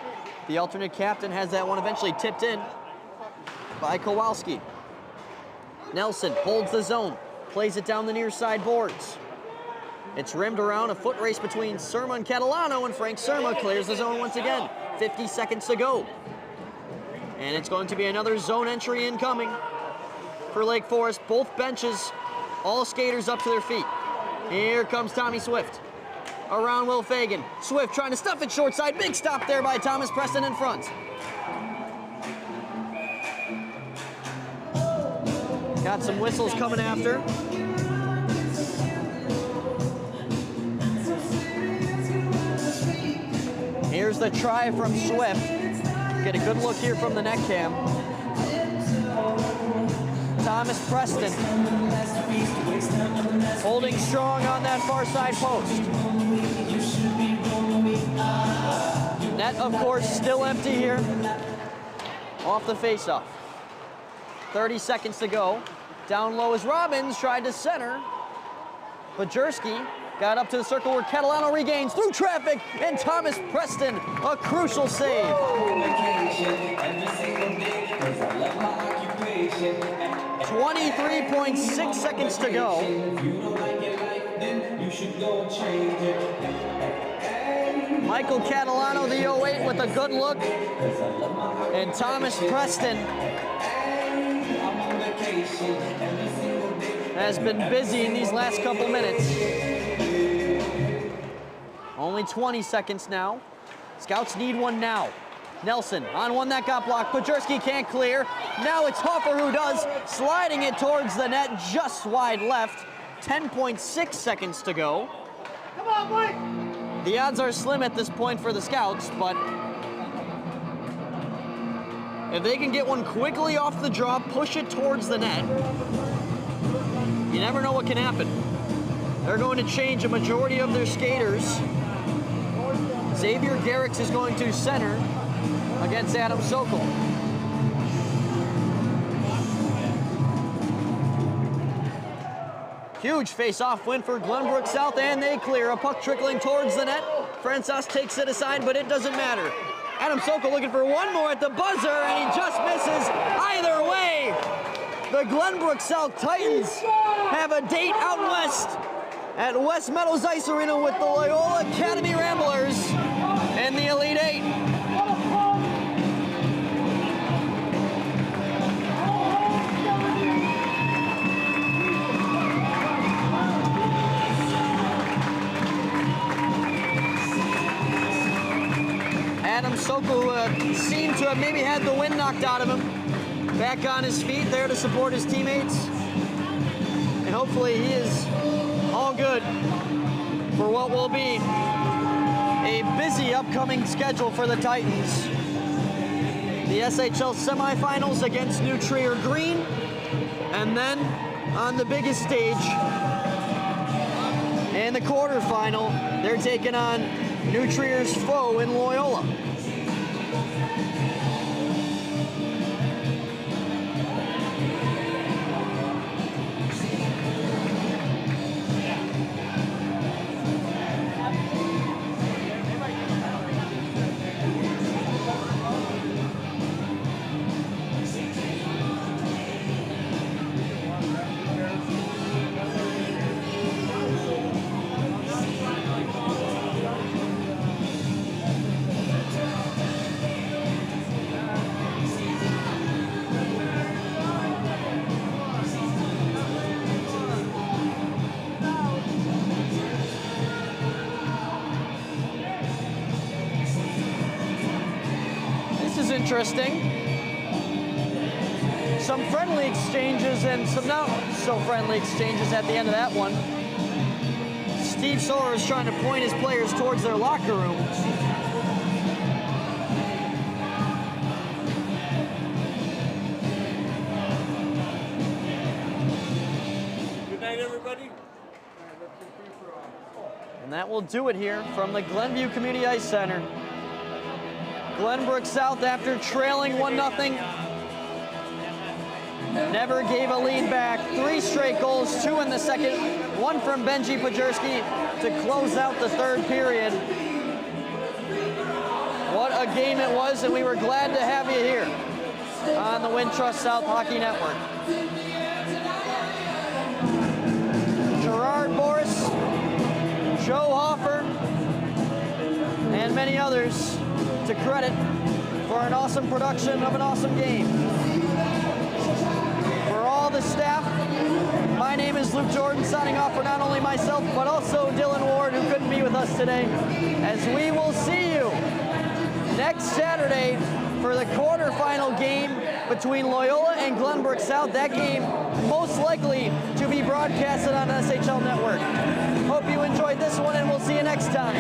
The alternate captain has that one eventually tipped in by Kowalski. Nelson holds the zone, plays it down the near side boards. It's rimmed around, a foot race between Surma and Catalano, and Frank Surma clears the zone once again. 50 seconds to go. And it's going to be another zone entry incoming for Lake Forest. Both benches, all skaters up to their feet. Here comes Tommy Swift. Around Will Fagan. Swift trying to stuff it short side. Big stop there by Thomas Preston in front. Got some whistles coming after. Here's the try from Swift. Get a good look here from the net cam. Thomas Preston holding strong on that far side post. Net, of course, still empty here. Off the faceoff. 30 seconds to go. Down low is Robbins, tried to center. Pajerski got up to the circle where Catalano regains through traffic, and Thomas Preston, a crucial save. 23.6 seconds to go. Michael Catalano, the 08, with a good look. And Thomas Preston has been busy in these last couple minutes. Only 20 seconds now. Scouts need one now. Nelson on one that got blocked. Pajerski can't clear. Now it's Hoffer who does, sliding it towards the net just wide left. 10.6 seconds to go. Come on, Mike! The odds are slim at this point for the Scouts, but if they can get one quickly off the draw, push it towards the net, you never know what can happen. They're going to change a majority of their skaters. Xavier Garrix is going to center against Adam Sokol. Huge face-off win for Glenbrook South, and they clear. A puck trickling towards the net. Francis takes it aside, but it doesn't matter. Adam Sokol looking for one more at the buzzer, and he just misses. Either way, the Glenbrook South Titans have a date out west at West Meadows Ice Arena with the Loyola Academy Ramblers and the Elite Eight. Adam Sokol seemed to have maybe had the wind knocked out of him. Back on his feet, there to support his teammates. And hopefully he is all good for what will be a busy upcoming schedule for the Titans. The SHL semifinals against New Trier Green, and then on the biggest stage, in the quarterfinal, they're taking on New Trier's foe in Loyola. Interesting. Some friendly exchanges and some not so friendly exchanges at the end of that one. Steve Soller is trying to point his players towards their locker room. And that will do it here from the Glenview Community Ice Center. Glenbrook South, after trailing 1-0, never gave a lead back. 3 straight goals, 2 in the second, 1 from Benji Pajerski to close out the third period. What a game it was, and we were glad to have you here on the Wintrust South Hockey Network. Gerard Boris, Joe Hoffer, and many others to credit for an awesome production of an awesome game. For all the staff, my name is Luke Jordan, signing off for not only myself, but also Dylan Ward, who couldn't be with us today, as we will see you next Saturday for the quarterfinal game between Loyola and Glenbrook South. That game most likely to be broadcasted on SHL Network. Hope you enjoyed this one, and we'll see you next time.